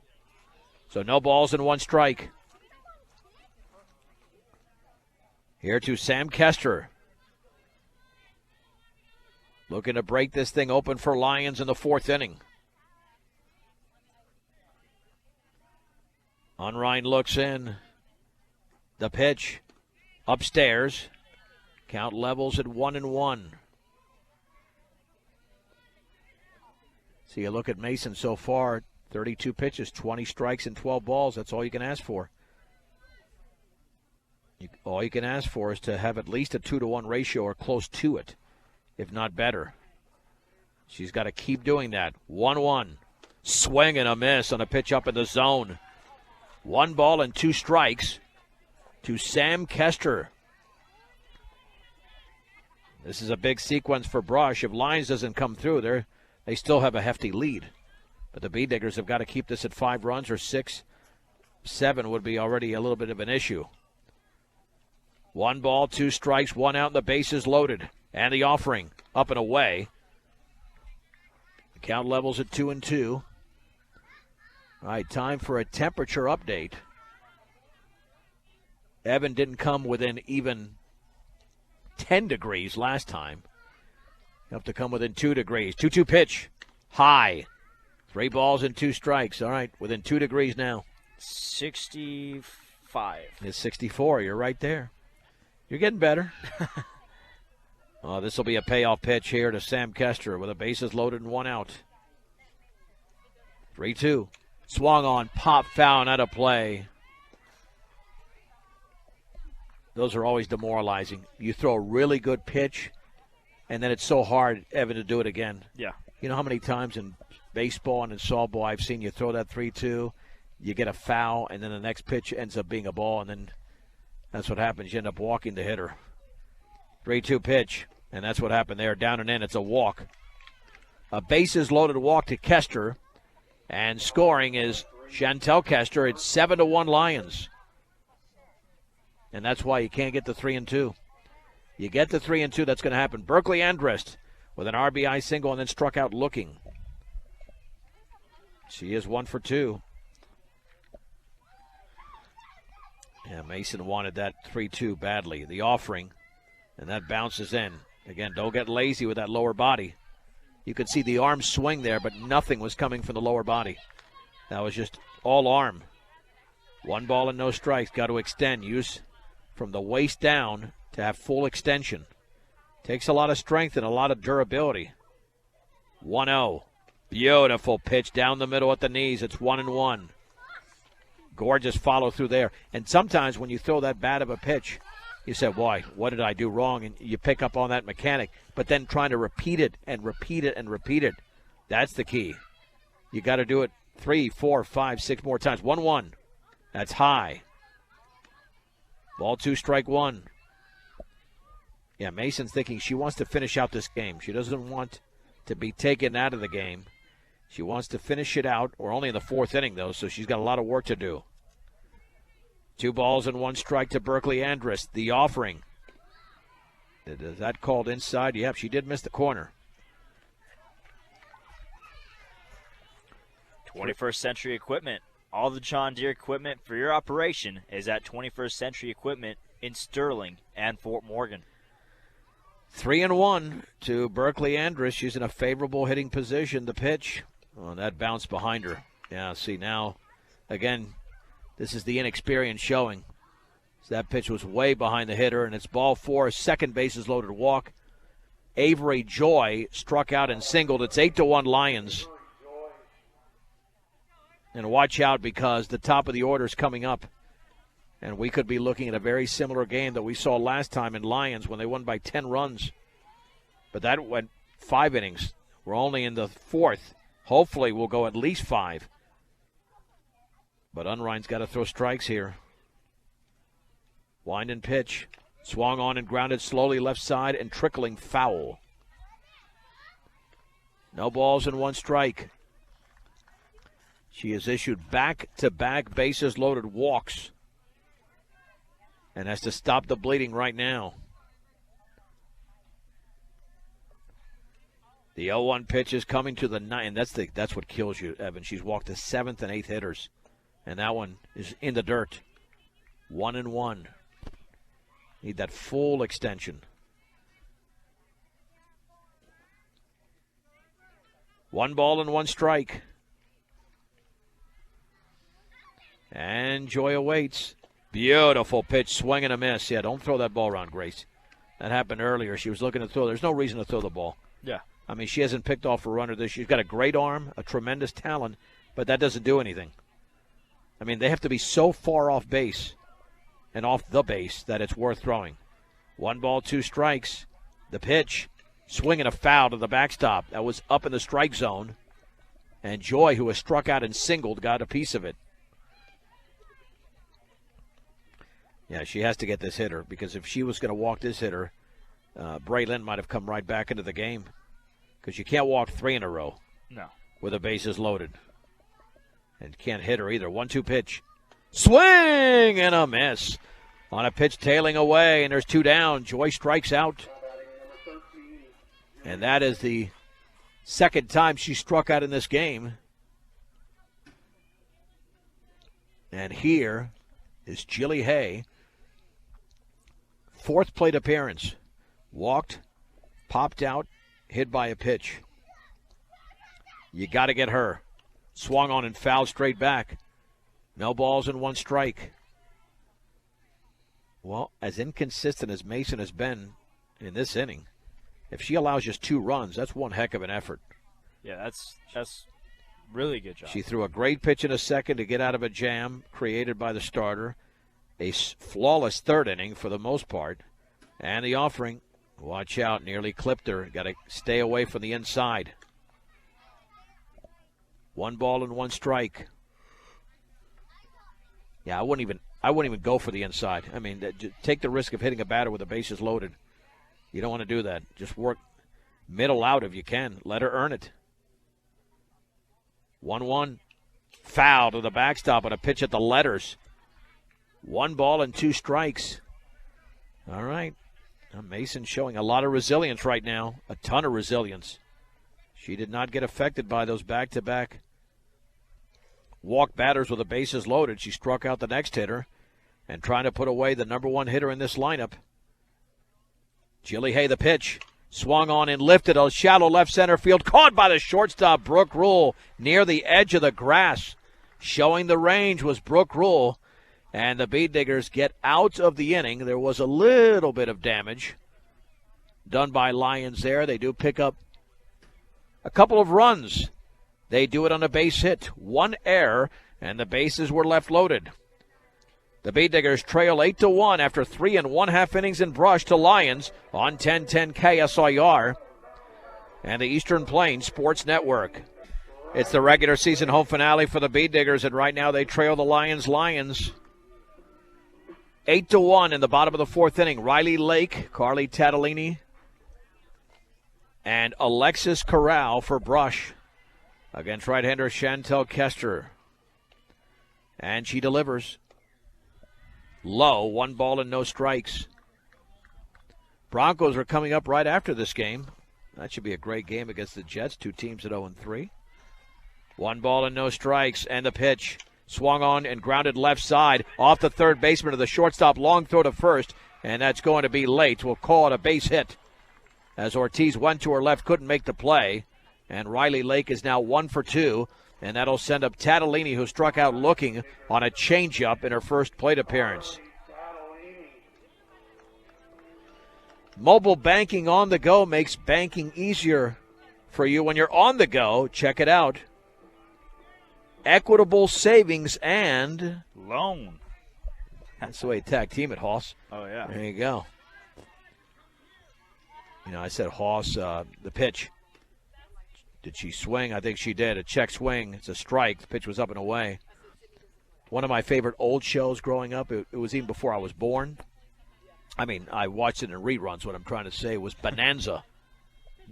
So no balls and one strike. Here to Sam Kester. Looking to break this thing open for Lyons in the fourth inning. Unrein looks in. The pitch. Upstairs. Count levels at 1-1. So you look at Mason so far, 32 pitches, 20 strikes, and 12 balls. That's all you can ask for. All you can ask for is to have at least a 2-to-1 ratio or close to it, if not better. She's got to keep doing that. 1-1. Swing and a miss on a pitch up in the zone. 1 ball and 2 strikes to Sam Kester. This is a big sequence for Brush. If Lyons doesn't come through, they still have a hefty lead. But the Bee Diggers have got to keep this at 5 runs, or 6, 7 would be already a little bit of an issue. 1 ball, 2 strikes, 1 out, and the bases loaded. And the offering up and away. The count levels at 2-2. All right, time for a temperature update. Evan didn't come within even 10 degrees last time. You have to come within 2 degrees. 2-2 pitch. High. 3 balls and 2 strikes. All right, within 2 degrees now. 65. It's 64. You're right there. You're getting better. Oh, this will be a payoff pitch here to Sam Kester with a bases loaded and 1 out. 3-2. Swung on, pop foul, and out of play. Those are always demoralizing. You throw a really good pitch, and then it's so hard, Evan, to do it again. Yeah. You know how many times in baseball and in softball I've seen you throw that 3-2, you get a foul, and then the next pitch ends up being a ball, and then that's what happens. You end up walking the hitter. 3-2 pitch, and that's what happened there. Down and in, it's a walk. A bases-loaded walk to Kester, and scoring is Chantel Kester. It's 7-1 Lions. And that's why you can't get the 3-2. You get the 3-2, that's going to happen. Berkeley Andrist with an RBI single and then struck out looking. She is 1 for 2. Yeah, Mason wanted that 3-2 badly. The offering, and that bounces in. Again, don't get lazy with that lower body. You could see the arm swing there, but nothing was coming from the lower body. That was just all arm. 1 ball and no strikes. Got to extend. Use from the waist down to have full extension. Takes a lot of strength and a lot of durability. 1-0. Beautiful pitch down the middle at the knees. It's 1-1. Gorgeous follow through there. And sometimes when you throw that bad of a pitch, You said, why? What did I do wrong? And you pick up on that mechanic. But then trying to repeat it and repeat it and repeat it, that's the key. You got to do it 3, 4, 5, 6 more times. 1-1. That's high. Ball 2, strike 1. Yeah, Mason's thinking she wants to finish out this game. She doesn't want to be taken out of the game. She wants to finish it out. We're only in the 4th inning, though, so she's got a lot of work to do. 2 balls and 1 strike to Berkeley Andrus. The offering. Is that called inside? Yep, she did miss the corner. 21st Century Equipment. All the John Deere equipment for your operation is at 21st Century Equipment in Sterling and Fort Morgan. 3-1 to Berkeley Andrus. She's in a favorable hitting position. The pitch. Oh, that bounce behind her. Yeah, see now, again, this is the inexperience showing. So that pitch was way behind the hitter, and it's ball 4, second bases loaded walk. Avery Joy struck out and singled. It's 8-1 Lions. And watch out because the top of the order is coming up. And we could be looking at a very similar game that we saw last time in Lyons when they won by 10 runs. But that went 5 innings. We're only in the 4th. Hopefully we'll go at least 5. But Unrein's got to throw strikes here. Wind and pitch. Swung on and grounded slowly left side and trickling foul. No balls and 1 strike. She has issued back-to-back bases-loaded walks and has to stop the bleeding right now. The 0-1 pitch is coming to the 9. That's what kills you, Evan. She's walked the 7th and 8th hitters, and that one is in the dirt. 1-1. Need that full extension. 1 ball and 1 strike. And Joy awaits. Beautiful pitch, swing and a miss. Yeah, don't throw that ball around, Grace. That happened earlier. She was looking to throw. There's no reason to throw the ball. Yeah. I mean, she hasn't picked off a runner this. She's got a great arm, a tremendous talent, but that doesn't do anything. I mean, they have to be so far off base and off the base that it's worth throwing. 1 ball, 2 strikes. The pitch, swinging a foul to the backstop. That was up in the strike zone. And Joy, who was struck out and singled, got a piece of it. Yeah, she has to get this hitter because if she was going to walk this hitter, Bray Lynn might have come right back into the game because you can't walk 3 in a row. No. With the bases loaded. And can't hit her either. 1-2 pitch. Swing and a miss. On a pitch tailing away, and there's 2 down. Joy strikes out. And that is the second time she struck out in this game. And here is Jilly Hay. 4th plate appearance. Walked, popped out, hit by a pitch. You got to get her. Swung on and fouled straight back. No balls and 1 strike. Well, as inconsistent as Mason has been in this inning, if she allows just 2 runs, that's one heck of an effort. Yeah, that's really good job. She threw a great pitch in a second to get out of a jam created by the starter. A flawless 3rd inning for the most part. And the offering, watch out, nearly clipped her. Got to stay away from the inside. 1 ball and 1 strike. Yeah, I wouldn't even go for the inside. I mean, take the risk of hitting a batter with the bases loaded. You don't want to do that. Just work middle out if you can. Let her earn it. 1-1. Foul to the backstop on a pitch at the letters. 1 ball and 2 strikes. All right. Now Mason showing a lot of resilience right now. A ton of resilience. She did not get affected by those back-to-back walk batters with the bases loaded. She struck out the next hitter and trying to put away the number 1 hitter in this lineup. Jilly Hay, the pitch. Swung on and lifted a shallow left center field. Caught by the shortstop, Brooke Rule, near the edge of the grass. Showing the range was Brooke Rule. And the Bead Diggers get out of the inning. There was a little bit of damage done by Lyons there. They do pick up a couple of runs. They do it on a base hit. 1 error, and the bases were left loaded. The Bee Diggers trail 8-1 after 3 1/2 innings in Brush to Lyons on 1010 KSIR and the Eastern Plains Sports Network. It's the regular season home finale for the Bee Diggers, and right now they trail the Lions 8-1 in the bottom of the 4th inning. Riley Lake, Carly Tatalini, and Alexis Corral for Brush against right-hander Chantel Kester. And she delivers. Low, 1 ball and no strikes. Broncos are coming up right after this game. That should be a great game against the Jets, 2 teams at 0-3. 1 ball and no strikes, and the pitch. Swung on and grounded left side off the third baseman of the shortstop. Long throw to first, and that's going to be late. We'll call it a base hit as Ortiz went to her left, couldn't make the play. And Riley Lake is now 1 for 2, and that'll send up Tatalini, who struck out looking on a changeup in her first plate appearance. Mobile banking on the go makes banking easier for you when you're on the go. Check it out. Equitable savings and loan. That's the way you tag team it, Hoss. Oh, yeah. There you go. You know, I said Hoss, the pitch. Did she swing? I think she did. A check swing. It's a strike. The pitch was up and away. One of my favorite old shows growing up, it was even before I was born. I mean, I watched it in reruns. What I'm trying to say was Bonanza.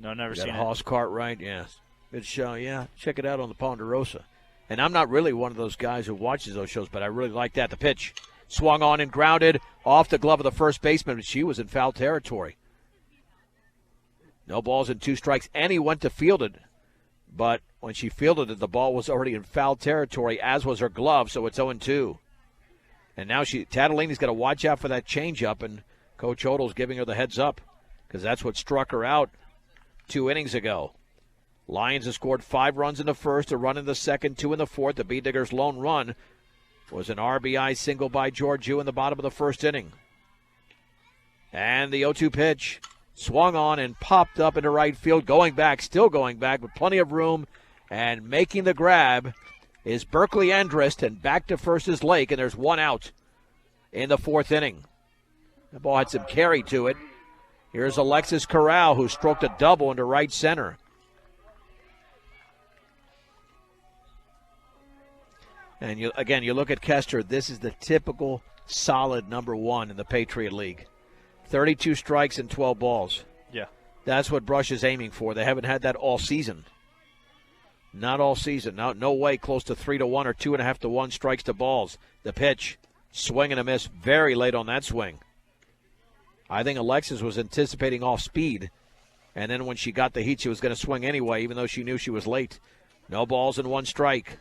No, never seen it. Hoss Cartwright, yes. Good show, yeah. Check it out on the Ponderosa. And I'm not really one of those guys who watches those shows, but I really like that. The pitch swung on and grounded off the glove of the first baseman, but she was in foul territory. No balls and 2 strikes, and he went to field it. But when she fielded it, the ball was already in foul territory, as was her glove, so it's 0-2. And now Tatalini's got to watch out for that changeup, and Coach Odell's giving her the heads up because that's what struck her out 2 innings ago. Lions have scored 5 runs in the first, a run in the second, 2 in the fourth. The Bee Diggers' lone run was an RBI single by Georgiou in the bottom of the first inning. And the 0-2 pitch. Swung on and popped up into right field, going back, still going back, with plenty of room. And making the grab is Berkeley Andrist, and back to first is Lake, and there's 1 out in the 4th inning. The ball had some carry to it. Here's Alexis Corral, who stroked a double into right center. And you look at Kester, this is the typical solid number 1 in the Patriot League. 32 strikes and 12 balls. Yeah. That's what Brush is aiming for. They haven't had that all season. Not all season. No way close to 3-1 or 2.5-1 strikes to balls. The pitch, swing and a miss very late on that swing. I think Alexis was anticipating off speed, and then when she got the heat, she was going to swing anyway, even though she knew she was late. No balls and 1 strike.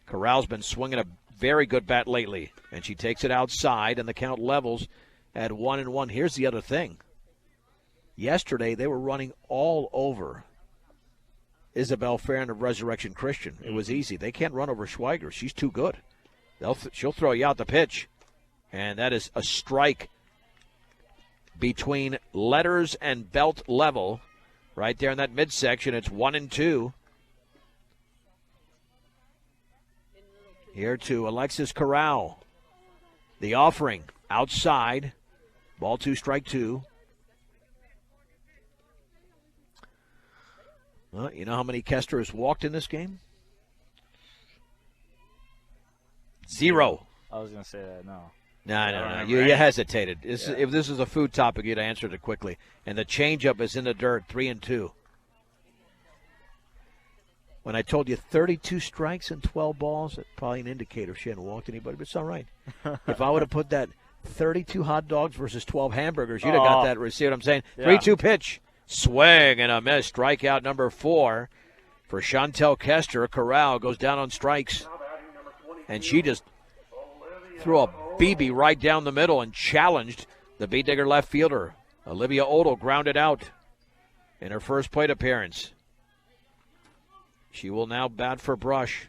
Corral's been swinging a very good bat lately, and she takes it outside, and the count levels at 1-1. Here's the other thing. Yesterday, they were running all over Isabel Farron of Resurrection Christian. It was easy. They can't run over Schweiger. She's too good. She'll throw you out the pitch, and that is a strike between letters and belt level right there in that midsection. It's 1-2. Here to Alexis Corral. The offering outside. Ball 2, strike 2. Well, you know how many Kester has walked in this game? 0. I was going to say that, no. No. You hesitated. If this was a food topic, you'd answered it quickly. And the changeup is in the dirt, 3-2. When I told you 32 strikes and 12 balls, that's probably an indicator she hadn't walked anybody, but it's all right. If I would have put that 32 hot dogs versus 12 hamburgers, you'd have got that. See what I'm saying? Yeah. 3-2 pitch. Swing and a miss. Strikeout number 4 for Chantel Kester. Corral goes down on strikes. And she just threw a BB right down the middle and challenged the Bee Digger left fielder. Olivia Odell grounded out in her first plate appearance. She will now bat for Brush.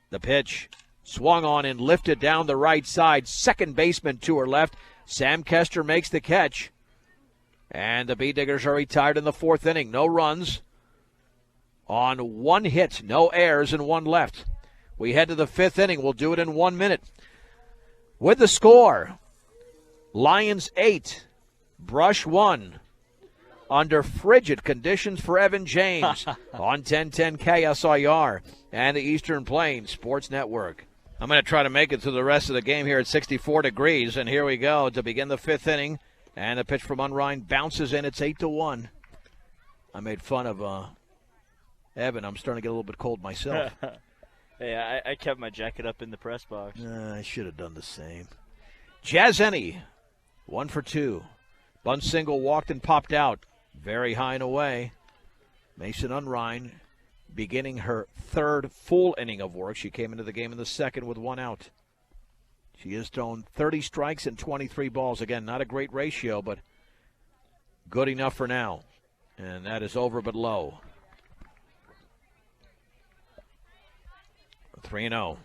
The pitch swung on and lifted down the right side. Second baseman to her left. Sam Kester makes the catch. And the Bee Diggers are retired in the 4th inning. No runs on 1 hit. No errors and 1 left. We head to the 5th inning. We'll do it in 1 minute. With the score, Lyons 8, Brush 1. Under frigid conditions for Evan James on 1010 KSIR and the Eastern Plains Sports Network. I'm going to try to make it through the rest of the game here at 64 degrees, and here we go to begin the 5th inning. And the pitch from Unrein bounces in. It's 8-1. I made fun of Evan. I'm starting to get a little bit cold myself. Hey, I kept my jacket up in the press box. I should have done the same. Jazzeni, 1 for 2. Bunt single, walked and popped out. Very high and away. Mason Unrein beginning her 3rd full inning of work. She came into the game in the 2nd with 1 out. She has thrown 30 strikes and 23 balls. Again, not a great ratio, but good enough for now. And that is over but low. 3-0.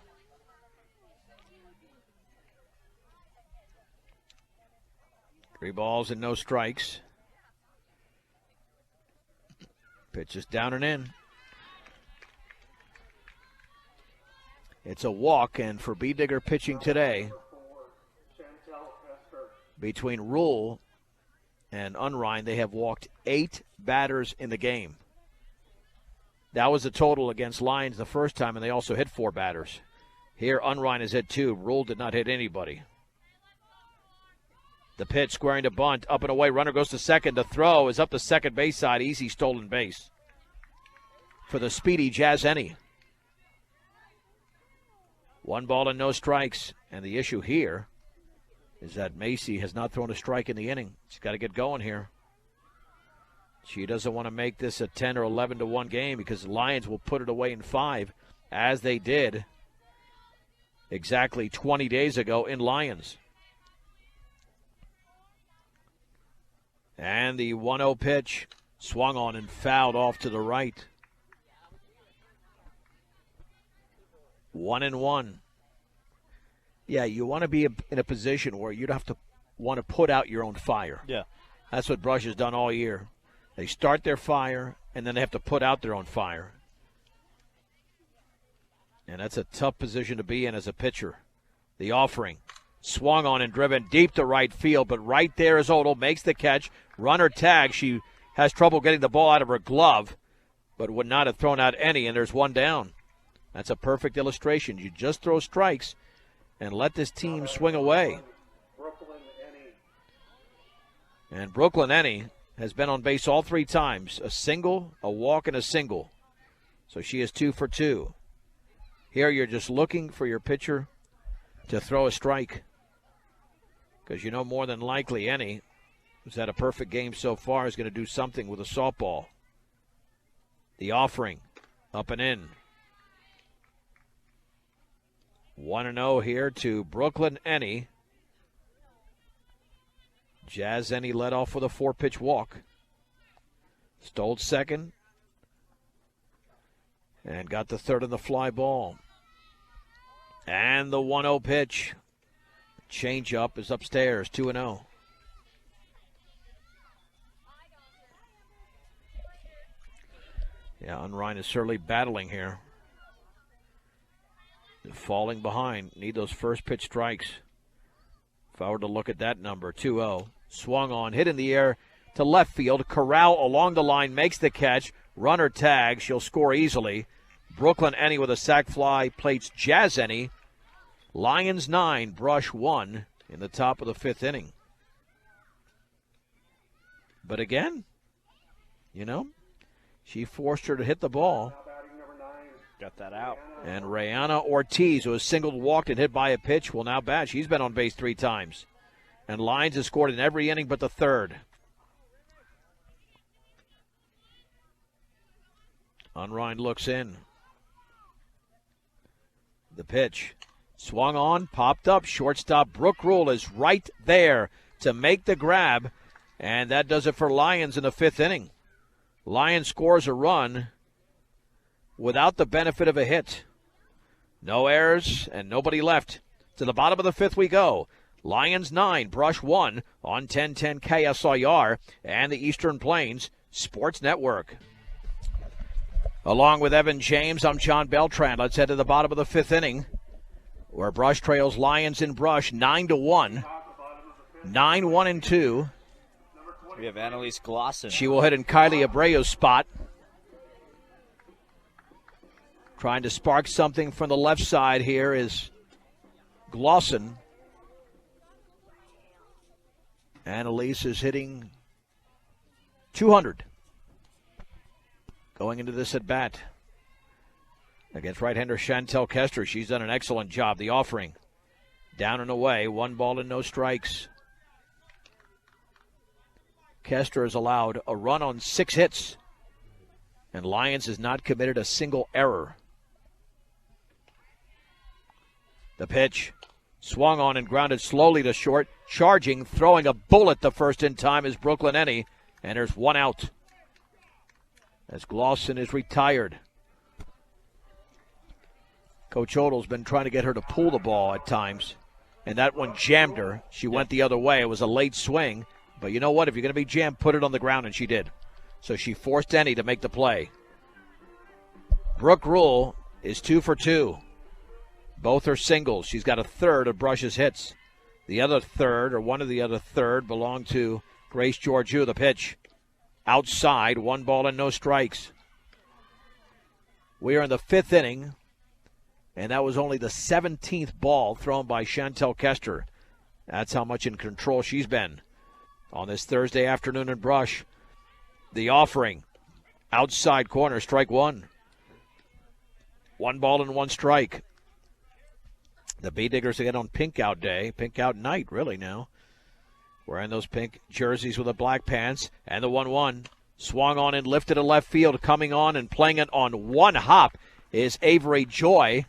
Three balls and no strikes. Pitch is down and in. It's a walk, and for B. Digger pitching today, between Rule and Unrein, they have walked 8 batters in the game. That was the total against Lyons the first time, and they also hit 4 batters. Here, Unrein has hit 2. Rule did not hit anybody. The pitch squaring to bunt, up and away. Runner goes to second. The throw is up the second base side. Easy stolen base for the speedy Jazzeni. 1 ball and no strikes. And the issue here is that Macy has not thrown a strike in the inning. She's got to get going here. She doesn't want to make this a 10 or 11-1 game because the Lions will put it away in 5, as they did exactly 20 days ago in Lyons. And the 1-0 pitch swung on and fouled off to the right. 1-1. Yeah, you want to be in a position where you'd have to want to put out your own fire. Yeah. That's what Brush has done all year. They start their fire, and then they have to put out their own fire. And that's a tough position to be in as a pitcher. The offering. Swung on and driven deep to right field, but right there is Odell, makes the catch. Runner tag. She has trouble getting the ball out of her glove, but would not have thrown out any, and there's 1 down. That's a perfect illustration. You just throw strikes and let this team swing away. And Brooklyn Ennie has been on base all 3 times. A single, a walk, and a single. So she is 2 for 2. Here you're just looking for your pitcher to throw a strike, because you know more than likely Ennie, who's had a perfect game so far, is going to do something with a softball. The offering, up and in. 1-0 here to Brooklyn Ennie. Jazzeni led off with a 4-pitch walk. Stole second. And got the third on the fly ball. And the 1-0 pitch. Change up is upstairs, 2-0. Yeah, Unrein is certainly battling here. Falling behind. Need those first pitch strikes. If I were to look at that number, 2-0. Swung on, hit in the air to left field. Corral along the line, makes the catch. Runner tag. She'll score easily. Brooklyn Ennie with a sac fly plates Jazzeni. Lyons 9, Brush 1 in the top of the 5th inning. But again, she forced her to hit the ball. Got that out. And Rayana Ortiz, who has singled, walked, and hit by a pitch, will now bat. She's been on base 3 times. And Lyons has scored in every inning but the 3rd. Unrein looks in. The pitch. Swung on, popped up. Shortstop Brooke Rule is right there to make the grab. And that does it for Lyons in the 5th inning. Lyons scores a run without the benefit of a hit. No errors and nobody left. To the bottom of the 5th we go. Lyons 9, Brush 1 on 1010 KSIR and the Eastern Plains Sports Network. Along with Evan James, I'm John Beltran. Let's head to the bottom of the 5th inning, where Brush trails Lyons in Brush 9-1. 9-1-2. We have Annalise Glosson. She will hit in Kylie Abreu's spot. Trying to spark something from the left side here is Glosson. Annalise is hitting 200. Going into this at bat against right-hander Chantel Kester. She's done an excellent job. The offering down and away. 1 ball and no strikes. Kester has allowed a run on 6 hits, and Lyons has not committed a single error. The pitch swung on and grounded slowly to short. Charging, throwing a bullet the first in time is Brooklyn Ennie, and there's 1 out as Glosson is retired. Coach Odell's been trying to get her to pull the ball at times, and that one jammed her. She went the other way. It was a late swing, but you know what? If you're going to be jammed, put it on the ground, and she did. So she forced Ennie to make the play. Brooke Rule is 2 for 2. Both are singles. She's got a third of Brush's hits. The other third, or one of the other third, belonged to Grace Georgiou. The pitch outside, 1 ball and no strikes. We are in the 5th inning, and that was only the 17th ball thrown by Chantel Kester. That's how much in control she's been on this Thursday afternoon in Brush. The offering, outside corner, strike 1. 1 ball and 1 strike. The Bee Diggers again on pink out day, pink out night really now. Wearing those pink jerseys with the black pants, and the 1-1 swung on and lifted to left field. Coming on and playing it on 1 hop is Avery Joy.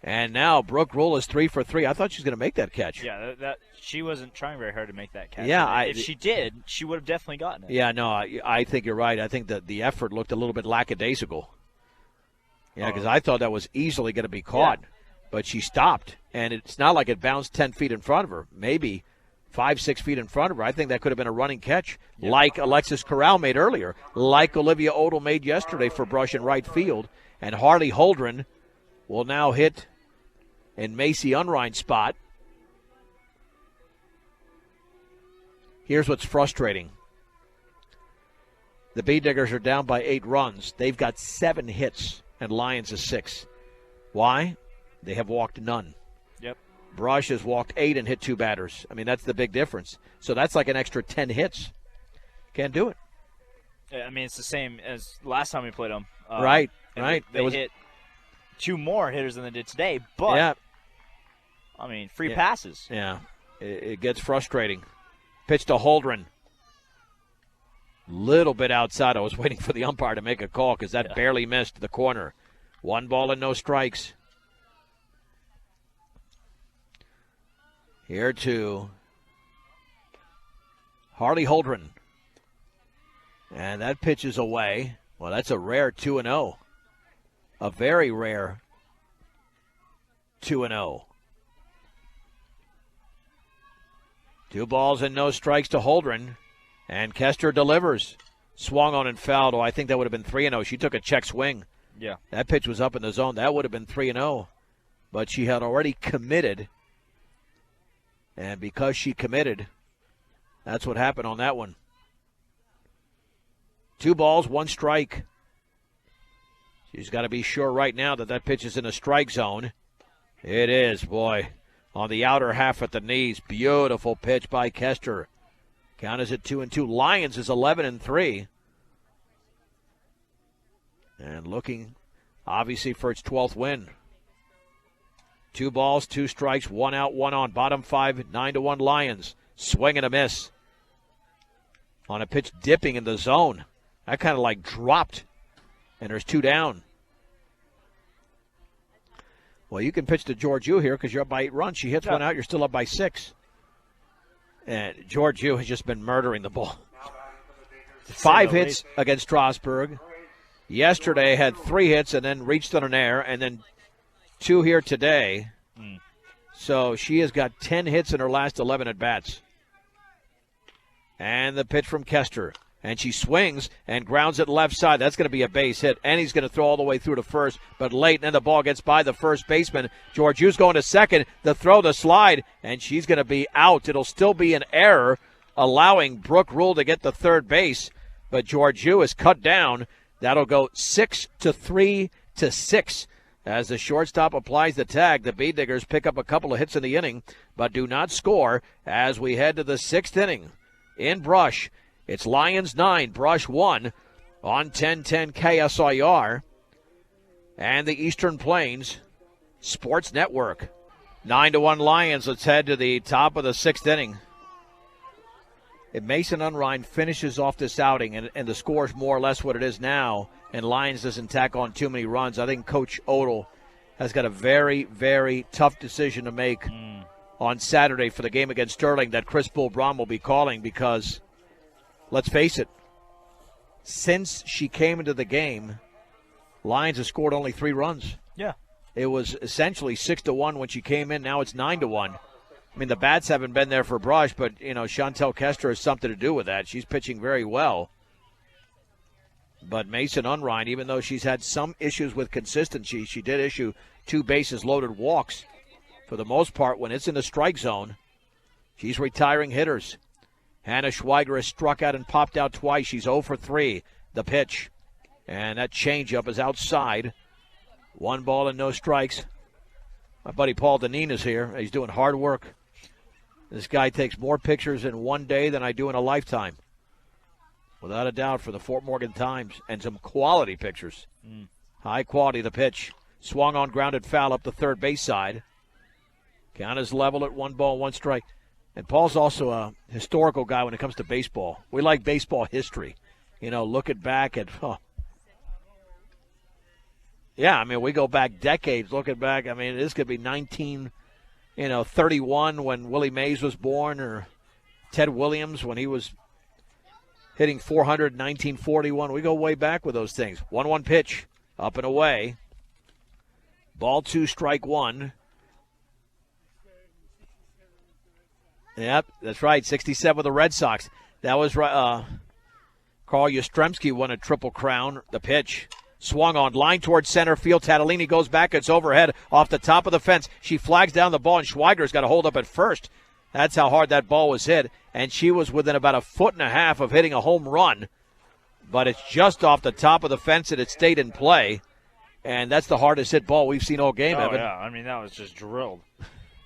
And now Brooke Rule is 3 for 3. I thought she was going to make that catch. Yeah, that she wasn't trying very hard to make that catch. Yeah, if she did, she would have definitely gotten it. Yeah, no, I think you're right. I think that the effort looked a little bit lackadaisical. Yeah, because I thought that was easily going to be caught. Yeah. But she stopped, and it's not like it bounced 10 feet in front of her. Maybe 5-6 feet in front of her. I think that could have been a running catch, like Alexis Corral made earlier, like Olivia Odell made yesterday for Brush in right field. And Harley Holdren will now hit in Macy Unrein's spot. Here's what's frustrating. The Bee Diggers are down by 8 runs. They've got 7 hits, and Lyons is 6. Why? They have walked none. Yep. Brush has walked 8 and hit 2 batters. I mean, that's the big difference. So that's like an extra 10 hits. Can't do it. I mean, it's the same as last time we played them. Right. They hit 2 more hitters than they did today. But, yeah. I mean, free passes. Yeah. It gets frustrating. Pitch to Holdren. Little bit outside. I was waiting for the umpire to make a call because that barely missed the corner. 1 ball and no strikes. Here to Harley Holdren. And that pitch is away. Well, that's a rare 2-0. A very rare 2-0. 2 balls and no strikes to Holdren. And Kester delivers. Swung on and fouled. Oh, I think that would have been 3-0. She took a check swing. Yeah. That pitch was up in the zone. That would have been 3-0. But she had already committed. And because she committed, that's what happened on that one. 2 balls, 1 strike. She's got to be sure right now that that pitch is in a strike zone. It is, boy. On the outer half at the knees. Beautiful pitch by Kester. Count is at 2-2. Lyons is 11-3. And looking, obviously, for its 12th win. 2 balls, 2 strikes, 1 out, 1 on. Bottom 5, 9-1 Lyons. Swing and a miss. On a pitch dipping in the zone. That kind of like dropped. And there's 2 down. Well, you can pitch to Georgiou here because you're up by 8 runs. She hits 1 out, you're still up by 6. And Georgiou has just been murdering the ball. 5 hits against Strasburg. Yesterday had 3 hits and then reached on an air, and then 2 here today. So she has got 10 hits in her last 11 at-bats. And the pitch from Kester. And she swings and grounds it left side. That's going to be a base hit. And he's going to throw all the way through to first, but late. And then the ball gets by the first baseman. Georgiou's going to second. The throw, the slide, and she's going to be out. It'll still be an error, allowing Brooke Rule to get the third base. But Georgiou is cut down. That'll go 6-3-6. As the shortstop applies the tag, the Bee Diggers pick up a couple of hits in the inning, but do not score as we head to the sixth inning. In Brush, it's Lyons 9, Brush 1 on 1010 KSIR and the Eastern Plains Sports Network. 9-1 Lions. Let's head to the top of the sixth inning. If Mason Unrein finishes off this outing and the score is more or less what it is now, and Lyons doesn't tack on too many runs, I think Coach Odell has got a very, very tough decision to make on Saturday for the game against Sterling that Chris Bull Braun will be calling, because let's face it, since she came into the game, Lions have scored only 3 runs. Yeah. It was essentially 6-1 when she came in. Now it's 9-1. I mean, the bats haven't been there for Brush, but, you know, Chantel Kester has something to do with that. She's pitching very well. But Mason Unrein, even though she's had some issues with consistency, she did issue 2 bases-loaded walks. For the most part, when it's in the strike zone, she's retiring hitters. Hannah Schweiger has struck out and popped out twice. She's 0 for 3. The pitch. And that changeup is outside. 1 ball and no strikes. My buddy Paul Deneen is here. He's doing hard work. This guy takes more pictures in one day than I do in a lifetime. Without a doubt, for the Fort Morgan Times. And some quality pictures. High quality, the pitch. Swung on, grounded foul up the third base side. Count is level at 1 ball, 1 strike. And Paul's also a historical guy when it comes to baseball. We like baseball history. You know, looking back at, yeah, I mean, we go back decades looking back. I mean, this could be 31 when Willie Mays was born, or Ted Williams when he was hitting 400 in 1941. We go way back with those things. 1-1 pitch, up and away. Ball 2, strike 1. Yep, that's right. 67 with the Red Sox. That was right. Carl Yastrzemski won a Triple Crown. The pitch swung on, line towards center field. Tatalini goes back. It's overhead off the top of the fence. She flags down the ball, and Schweiger's got a hold up at first. That's how hard that ball was hit. And she was within about 1.5 feet of hitting a home run. But it's just off the top of the fence, and it stayed in play. And that's the hardest hit ball we've seen all game, Evan. Yeah, I mean, that was just drilled.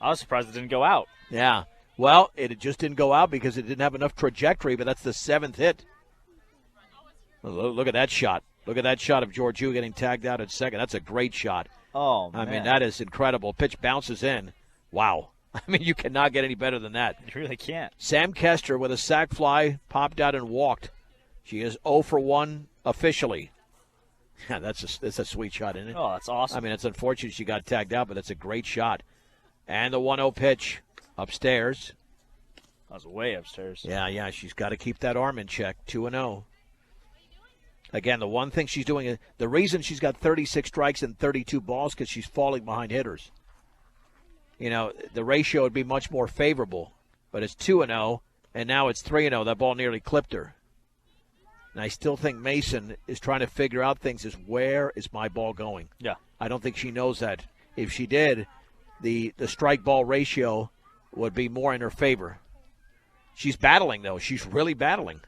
I was surprised it didn't go out. Yeah. Well, it just didn't go out because it didn't have enough trajectory, but that's the 7th hit. Look at that shot. Look at that shot of Georgiou getting tagged out at second. That's a great shot. Oh, man. I mean, that is incredible. Pitch bounces in. Wow. I mean, you cannot get any better than that. You really can't. Sam Kester with a sac fly, popped out and walked. She is 0 for 1 officially. Yeah, that's a sweet shot, isn't it? Oh, that's awesome. I mean, it's unfortunate she got tagged out, but that's a great shot. And the 1-0 pitch. Upstairs. That was way upstairs. Yeah, she's got to keep that arm in check. 2-0. Again, the one thing she's doing is the reason she's got 36 strikes and 32 balls because she's falling behind hitters. You know, the ratio would be much more favorable, but it's 2-0, and now it's 3-0. That ball nearly clipped her. And I still think Mason is trying to figure out things, is where is my ball going? Yeah. I don't think she knows that. If she did, the strike ball ratio would be more in her favor. She's battling, though. She's really battling.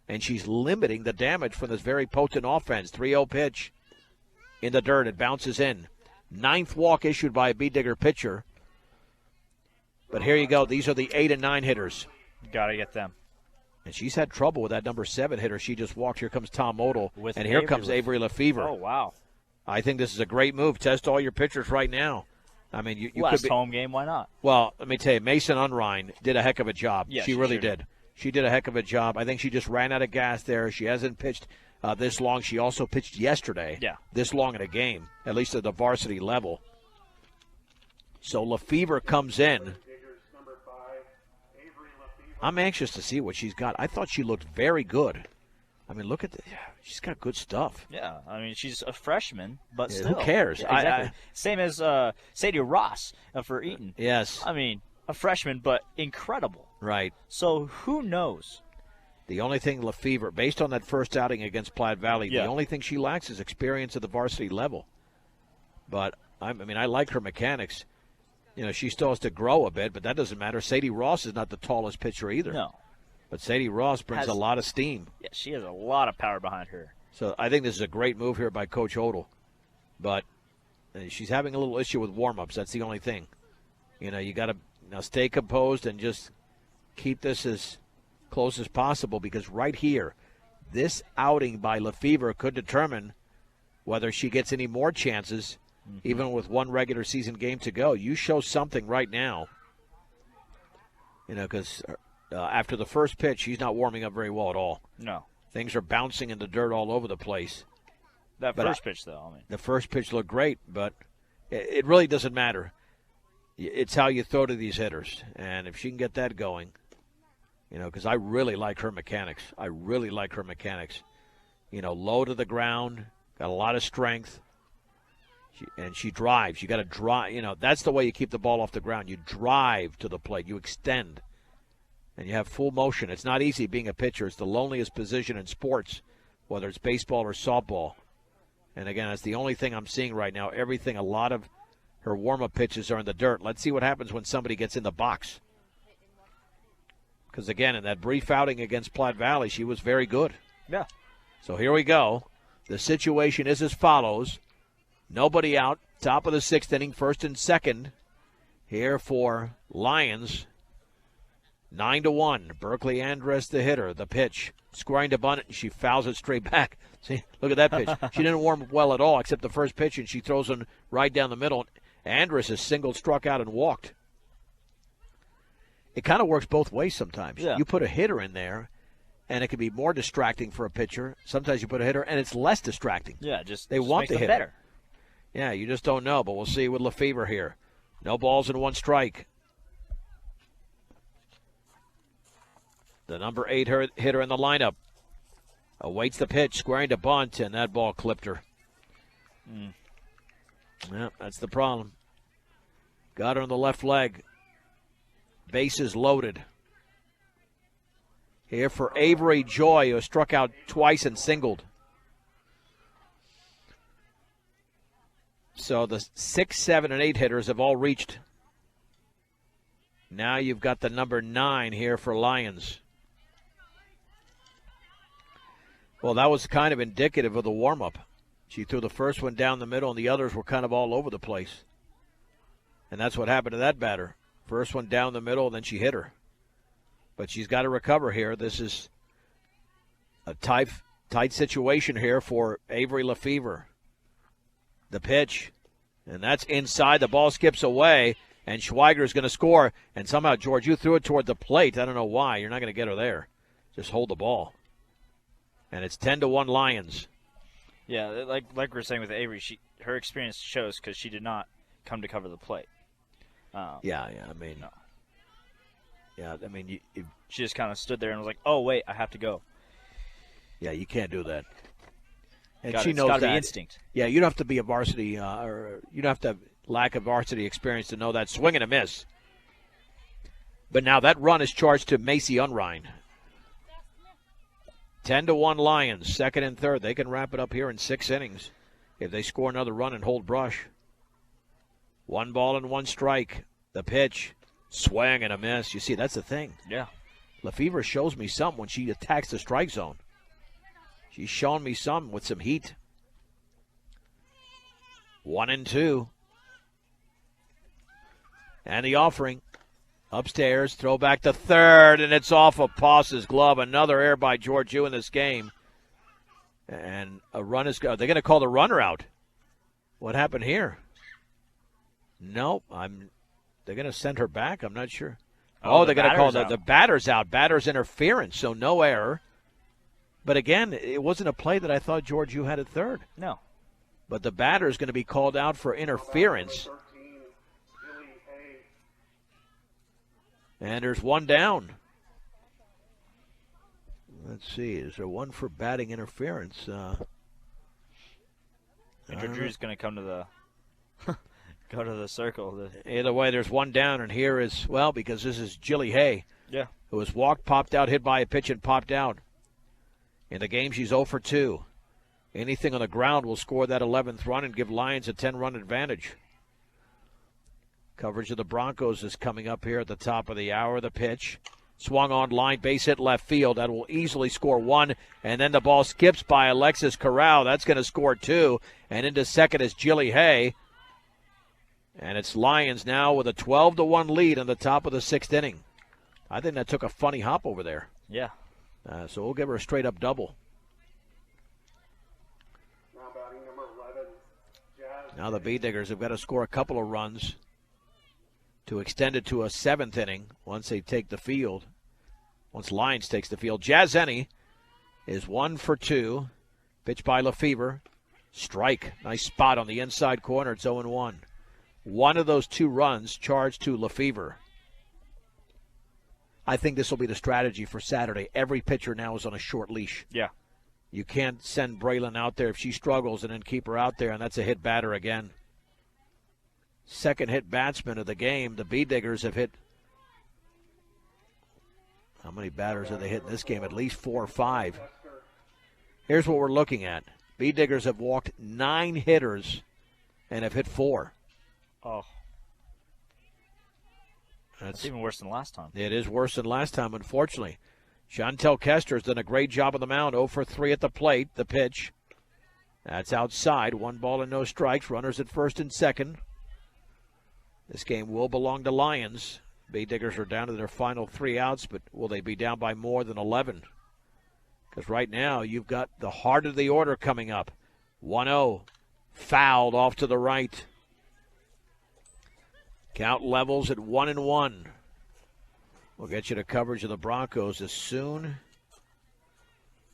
And she's limiting the damage from this very potent offense. 3-0 pitch in the dirt. It bounces in. 9th walk issued by a Bee Digger pitcher. But here you go. These are the 8 and 9 hitters. Got to get them. And she's had trouble with that number 7 hitter. She just walked. Here comes Tom Odell. And here comes Avery Lefevre. Oh, wow. I think this is a great move. Test all your pitchers right now. I mean, you last could be, home game, why not? Well, let me tell you, Mason Unrein did a heck of a job. Yeah, she really did. She did a heck of a job. I think she just ran out of gas there. She hasn't pitched this long. She also pitched yesterday. Yeah. This long in a game, at least at the varsity level. So Lefevre comes in. I'm anxious to see what she's got. I thought she looked very good. I mean, look at the. She's got good stuff. Yeah, I mean, she's a freshman, but Yeah, still. who cares? Yeah, exactly. Same as Sadie Ross for Eaton. Yes. I mean, a freshman, but incredible. Right. So who knows? The only thing Lefevre, based on that first outing against Platte Valley, Yeah. the only thing she lacks is experience at the varsity level. But, I like her mechanics. She still has to grow a bit, but that doesn't matter. Sadie Ross is not the tallest pitcher either. No. But Sadie Ross brings a lot of steam. Yeah, she has a lot of power behind her. So I think this is a great move here by Coach Hodel. But she's having a little issue with warm-ups. That's the only thing. You got to stay composed and just keep this as close as possible, because right here, this outing by Lefevre could determine whether she gets any more chances, even with one regular season game to go. You show something right now, because after the first pitch, she's not warming up very well at all. No. Things are bouncing in the dirt all over the place. That first pitch, though. The first pitch looked great, but it really doesn't matter. It's how you throw to these hitters, and if she can get that going, because I really like her mechanics. Low to the ground, got a lot of strength, and she drives. You got to drive. That's the way you keep the ball off the ground. You drive to the plate. You extend, and you have full motion. It's not easy being a pitcher. It's the loneliest position in sports, whether it's baseball or softball. And, again, that's the only thing I'm seeing right now. A lot of her warm-up pitches are in the dirt. Let's see what happens when somebody gets in the box. Because, again, in that brief outing against Platte Valley, she was very good. Yeah. So here we go. The situation is as follows. Nobody out. Top of the sixth inning, first and second. Here for Lyons. 9-1. Berkeley Andress, the hitter. The pitch. Scoring to bunt it, and she fouls it straight back. See, look at that pitch. She didn't warm up well at all, except the first pitch, and she throws one right down the middle. Andress is singled, struck out, and walked. It kind of works both ways sometimes. Yeah. You put a hitter in there, and it can be more distracting for a pitcher. Sometimes you put a hitter, and it's less distracting. Yeah, they want makes the them hitter. better. Yeah, you just don't know, but we'll see with Lefevre here. No balls and one strike. The number 8 hitter in the lineup awaits the pitch, squaring to bunt, and that ball clipped her. Yeah, that's the problem. Got her on the left leg. Bases loaded. Here for Avery Joy, who struck out twice and singled. So the 6, 7, and 8 hitters have all reached. Now you've got the number 9 here for Lyons. Well, that was kind of indicative of the warm-up. She threw the first one down the middle, and the others were kind of all over the place. And that's what happened to that batter. First one down the middle, and then she hit her. But she's got to recover here. This is a tight situation here for Avery Lefevre. The pitch, and that's inside. The ball skips away, and Schweiger's going to score. And somehow, George, you threw it toward the plate. I don't know why. You're not going to get her there. Just hold the ball. And it's 10-1 Lions. Yeah, like we were saying with Avery, her experience shows because she did not come to cover the plate. She just kind of stood there and was like, "Oh wait, I have to go." Yeah, you can't do that. And she knows that. that. Instinct. Yeah, you don't have to be a varsity, or you don't have to have lack of varsity experience to know that. Swing and a miss. But now that run is charged to Macy Unrein. 10-1 Lions, second and third. They can wrap it up here in 6 innings if they score another run and hold brush. 1 ball and 1 strike. The pitch, swing and a miss. You see, that's the thing. Yeah. Lefevre shows me something when she attacks the strike zone. She's shown me some with some heat. 1-2. And the offering. Upstairs, throw back to third, and it's off of Poss's glove. Another error by George Yu in this game. And a run is – they're going to call the runner out. What happened here? Nope. They're going to send her back? I'm not sure. They're going to call the batter's out. Batter's interference, so no error. But again, it wasn't a play that I thought George Yu had at third. No. But the batter is going to be called out for interference. And there's one down. Let's see. Is there one for batting interference? Andrew Drew's going to come to the Go to the circle. Either way, there's one down, and here is, well, because this is Jilly Hay. Yeah. Who was walked, popped out, hit by a pitch, and popped out. In the game, she's 0 for 2. Anything on the ground will score that 11th run and give Lyons a 10-run advantage. Coverage of the Broncos is coming up here at the top of the hour. The pitch. Swung on line, base hit left field. That will easily score 1. And then the ball skips by Alexis Corral. That's going to score 2. And into second is Jilly Hay. And it's Lyons now with a 12-1 lead in the top of the 6th inning. I think that took a funny hop over there. Yeah. So we'll give her a straight-up double. Now batting number 11, Jazz. Now the Bee Diggers have got to score a couple of runs to extend it to a 7th inning once they take the field. Once Lyons takes the field. Jazzenny is 1 for 2. Pitch by Lefevre. Strike. Nice spot on the inside corner. It's 0-1. One of those 2 runs charged to Lefevre. I think this will be the strategy for Saturday. Every pitcher now is on a short leash. Yeah. You can't send Braylon out there if she struggles and then keep her out there, and that's a hit batter again. Second hit batsman of the game. The Bee Diggers have hit. How many batters have they hit in this game? At least 4 or 5. Here's what we're looking at. Bee Diggers have walked 9 hitters and have hit 4. Oh. That's even worse than last time. It is worse than last time, unfortunately. Chantel Kester's done a great job on the mound. 0 for 3 at the plate. The pitch. That's outside. 1 ball and no strikes. Runners at first and second. This game will belong to Lyons. Bee Diggers are down to their final 3 outs, but will they be down by more than 11? Because right now you've got the heart of the order coming up. 1-0. Fouled off to the right. Count levels at 1-1. We'll get you to coverage of the Broncos as soon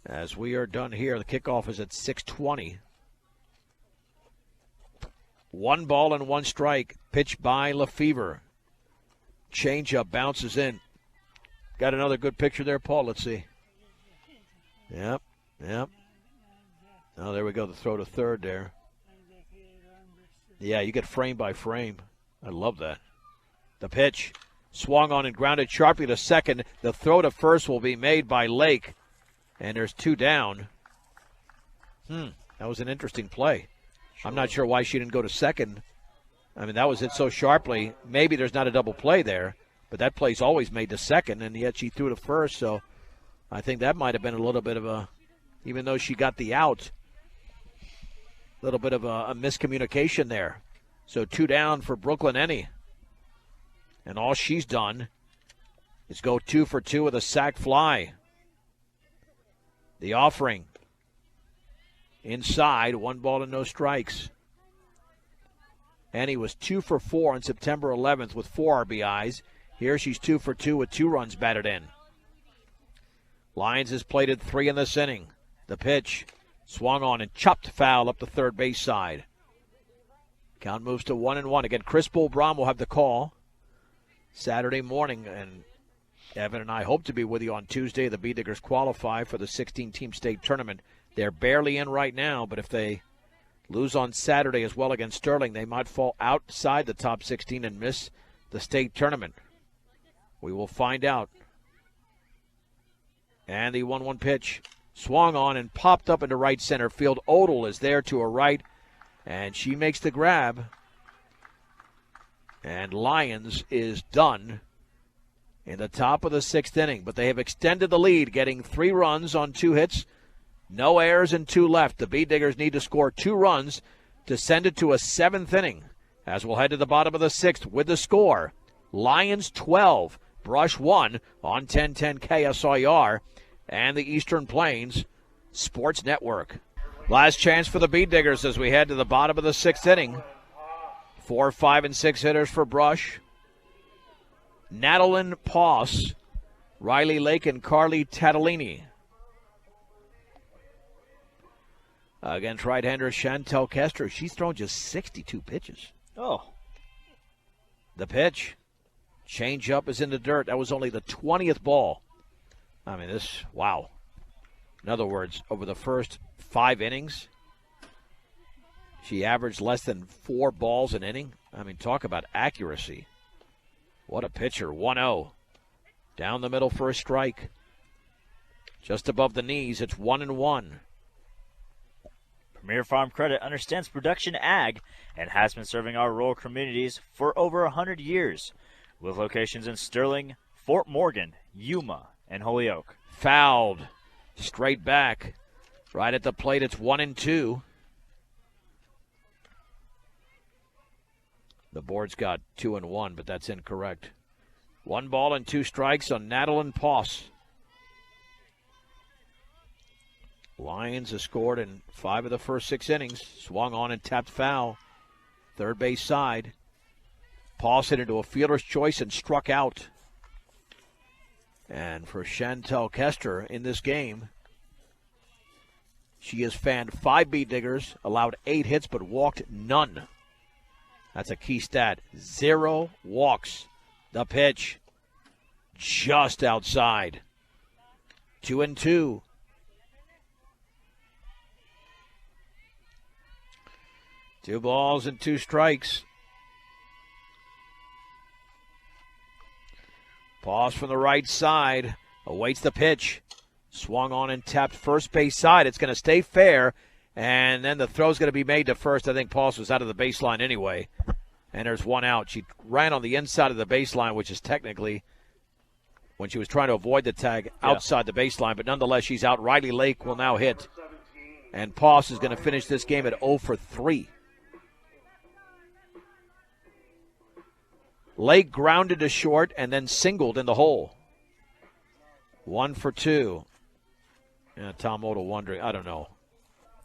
as we are done here. The kickoff is at 6:20. 1 ball and 1 strike. Pitch by Lefevre. Changeup bounces in. Got another good picture there, Paul. Let's see. Yep. Oh, there we go. The throw to third there. Yeah, you get frame by frame. I love that. The pitch. Swung on and grounded sharply to second. The throw to first will be made by Lake. And there's 2 down. That was an interesting play. Sure. I'm not sure why she didn't go to second. I mean, that was hit so sharply. Maybe there's not a double play there, but that play's always made to second, and yet she threw to first. So I think that might have been a little bit of a, even though she got the out, a little bit of a miscommunication there. So 2 down for Brooklyn Enne. And all she's done is go 2 for 2 with a sac fly. The offering. Inside, 1 ball and no strikes. Enne was 2 for 4 on September 11th with 4 RBIs. Here she's 2 for 2 with 2 runs batted in. Lyons has plated 3 in this inning. The pitch. Swung on and chopped foul up the third base side. Count moves to 1-1. Again, Chris Bull-Braun will have the call Saturday morning, and Evan and I hope to be with you on Tuesday. The Bee Diggers qualify for the 16-team state tournament. They're barely in right now, but if they lose on Saturday as well against Sterling, they might fall outside the top 16 and miss the state tournament. We will find out. And the 1-1 pitch swung on and popped up into right center field. Odell is there to her right, and she makes the grab. And Lyons is done in the top of the 6th inning. But they have extended the lead, getting 3 runs on 2 hits. No errors and 2 left. The Bee Diggers need to score 2 runs to send it to a 7th inning. As we'll head to the bottom of the 6th with the score. Lyons 12, Brush 1 on 1010 KSIR and the Eastern Plains Sports Network. Last chance for the Bee Diggers as we head to the bottom of the 6th inning. 4, 5, and 6 hitters for Brush. Natalyn Poss, Riley Lake, and Carly Tatalini. Against right-hander Chantel Kester. She's thrown just 62 pitches. Oh. The pitch. Change-up is in the dirt. That was only the 20th ball. I mean, in other words, over the first 5 innings, She averaged less than 4 balls an inning. I mean, talk about accuracy. What a pitcher. 1-0. Down the middle for a strike. Just above the knees, it's 1-1. Premier Farm Credit understands production ag and has been serving our rural communities for over 100 years, with locations in Sterling, Fort Morgan, Yuma, and Holyoke. Fouled. Straight back. Right at the plate, it's 1-2. The board's got 2-1, but that's incorrect. 1 ball and 2 strikes on Madeline Poss. Lyons has scored in 5 of the first 6 innings. Swung on and tapped foul. Third base side. Poss hit into a fielder's choice and struck out. And for Chantel Kester in this game, she has fanned 5 beat diggers, allowed 8 hits, but walked none. That's a key stat. 0 walks. The pitch just outside. 2-2. Two balls and 2 strikes. Pause from the right side. Awaits the pitch. Swung on and tapped first base side. It's going to stay fair. And then the throw's going to be made to first. I think Pause was out of the baseline anyway. And there's 1 out. She ran on the inside of the baseline, which is technically, when she was trying to avoid the tag, outside the baseline. But nonetheless, she's out. Riley Lake will now hit. And Pause is going to finish this game at 0 for 3. Lake grounded to short and then singled in the hole. 1 for 2. Yeah, Tom Odell wondering, I don't know.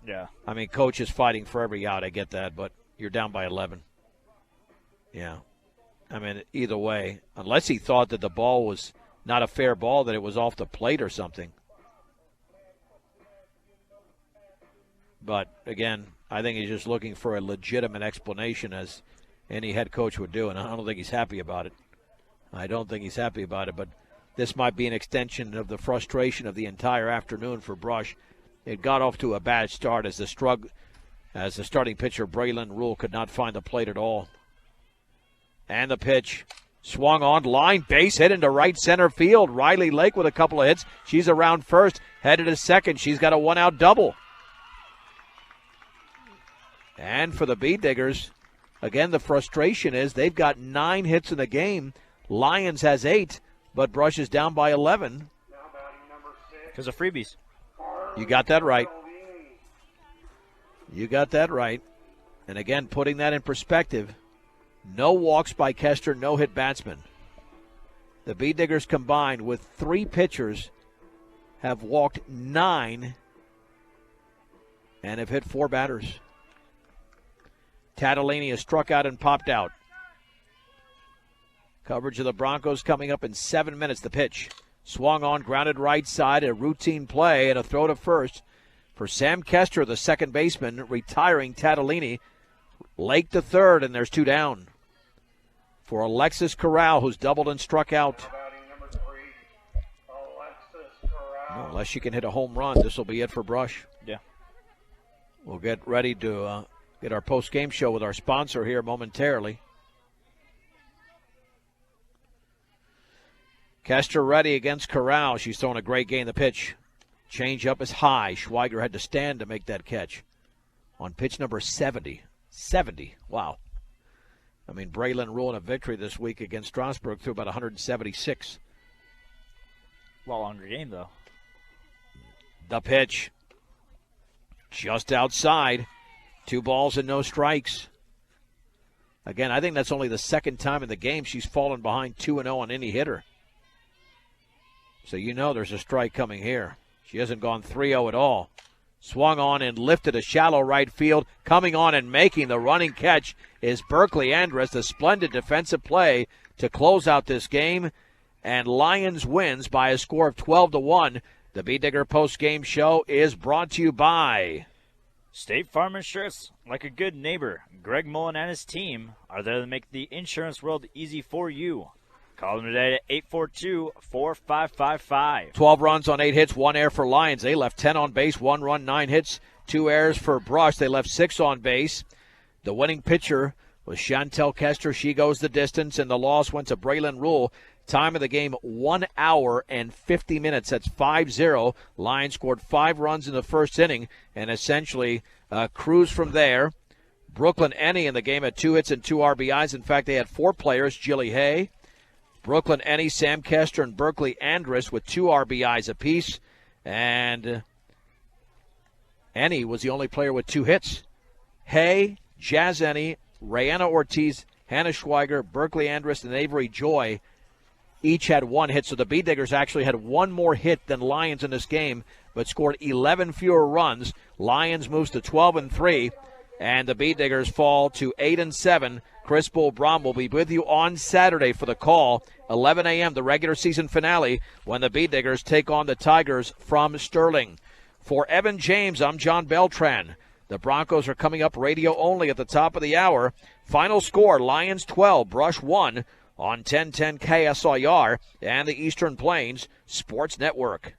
Yeah. I mean, coach is fighting for every out. I get that, but you're down by 11. Yeah. I mean, either way, unless he thought that the ball was not a fair ball, that it was off the plate or something. But, again, I think he's just looking for a legitimate explanation, as any head coach would do, and I don't think he's happy about it. I don't think he's happy about it, but this might be an extension of the frustration of the entire afternoon for Brush. It got off to a bad start as the starting pitcher, Braylon Rule, could not find the plate at all. And the pitch. Swung on, line, base hit into right center field. Riley Lake with a couple of hits. She's around first, headed to second. She's got a 1-out double. And for the Bee Diggers, again, the frustration is they've got 9 hits in the game. Lyons has 8, but Brush is down by 11. Because of freebies. You got that right. You got that right. And again, putting that in perspective, no walks by Kester, no hit batsman. The Bee Diggers combined with 3 pitchers have walked 9 and have hit 4 batters. Tatalini has struck out and popped out. Coverage of the Broncos coming up in 7 minutes. The pitch. Swung on, grounded right side, a routine play, and a throw to first for Sam Kester, the second baseman, retiring Tatalini. Lake to third, and there's 2 down. For Alexis Corral, who's doubled and struck out. Unless she can hit a home run, this will be it for Brush. Yeah. We'll get ready to get our post-game show with our sponsor here momentarily. Kester ready against Corral. She's throwing a great game. The pitch. Change up is high. Schweiger had to stand to make that catch on pitch number 70. 70. Wow. I mean, Braylon Rule in a victory this week against Strasburg threw about 176. A lot longer game, though. The pitch. Just outside. 2 balls and no strikes. Again, I think that's only the second time in the game she's fallen behind 2-0 on any hitter. So you know there's a strike coming here. She hasn't gone 3-0 at all. Swung on and lifted to shallow right field. Coming on and making the running catch is Berkeley Andrus. A splendid defensive play to close out this game. And Lyons wins by a score of 12-1. The Bee Digger post-game show is brought to you by State Farm Insurance. Like a good neighbor, Greg Mullen and his team are there to make the insurance world easy for you. Call them today at 842-4555. 12 runs on 8 hits, 1 error for Lyons. They left 10 on base, 1 run, 9 hits. 2 errors for Brush. They left 6 on base. The winning pitcher was Chantel Kester. She goes the distance, and the loss went to Braylon Rule. Time of the game, 1 hour and 50 minutes. That's 5-0. Lions scored 5 runs in the first inning and essentially cruised from there. Brooklyn Enney in the game had 2 hits and 2 RBIs. In fact, they had 4 players, Jilly Hay, Brooklyn Enney, Sam Kester, and Berkeley Andrus with 2 RBIs apiece. And Enney was the only player with 2 hits. Hay, Jazz Enney, Rayanna Ortiz, Hannah Schweiger, Berkeley Andrus, and Avery Joy each had 1 hit. So the Bee Diggers actually had 1 more hit than Lions in this game, but scored 11 fewer runs. Lions moves to 12-3, and the Bee Diggers fall to 8-7. Chris Bull Brom will be with you on Saturday for the call, 11 a.m., the regular season finale, when the Bee Diggers take on the Tigers from Sterling. For Evan James, I'm John Beltran. The Broncos are coming up radio only at the top of the hour. Final score, Lions 12, Brush 1 on 1010 KSIR and the Eastern Plains Sports Network.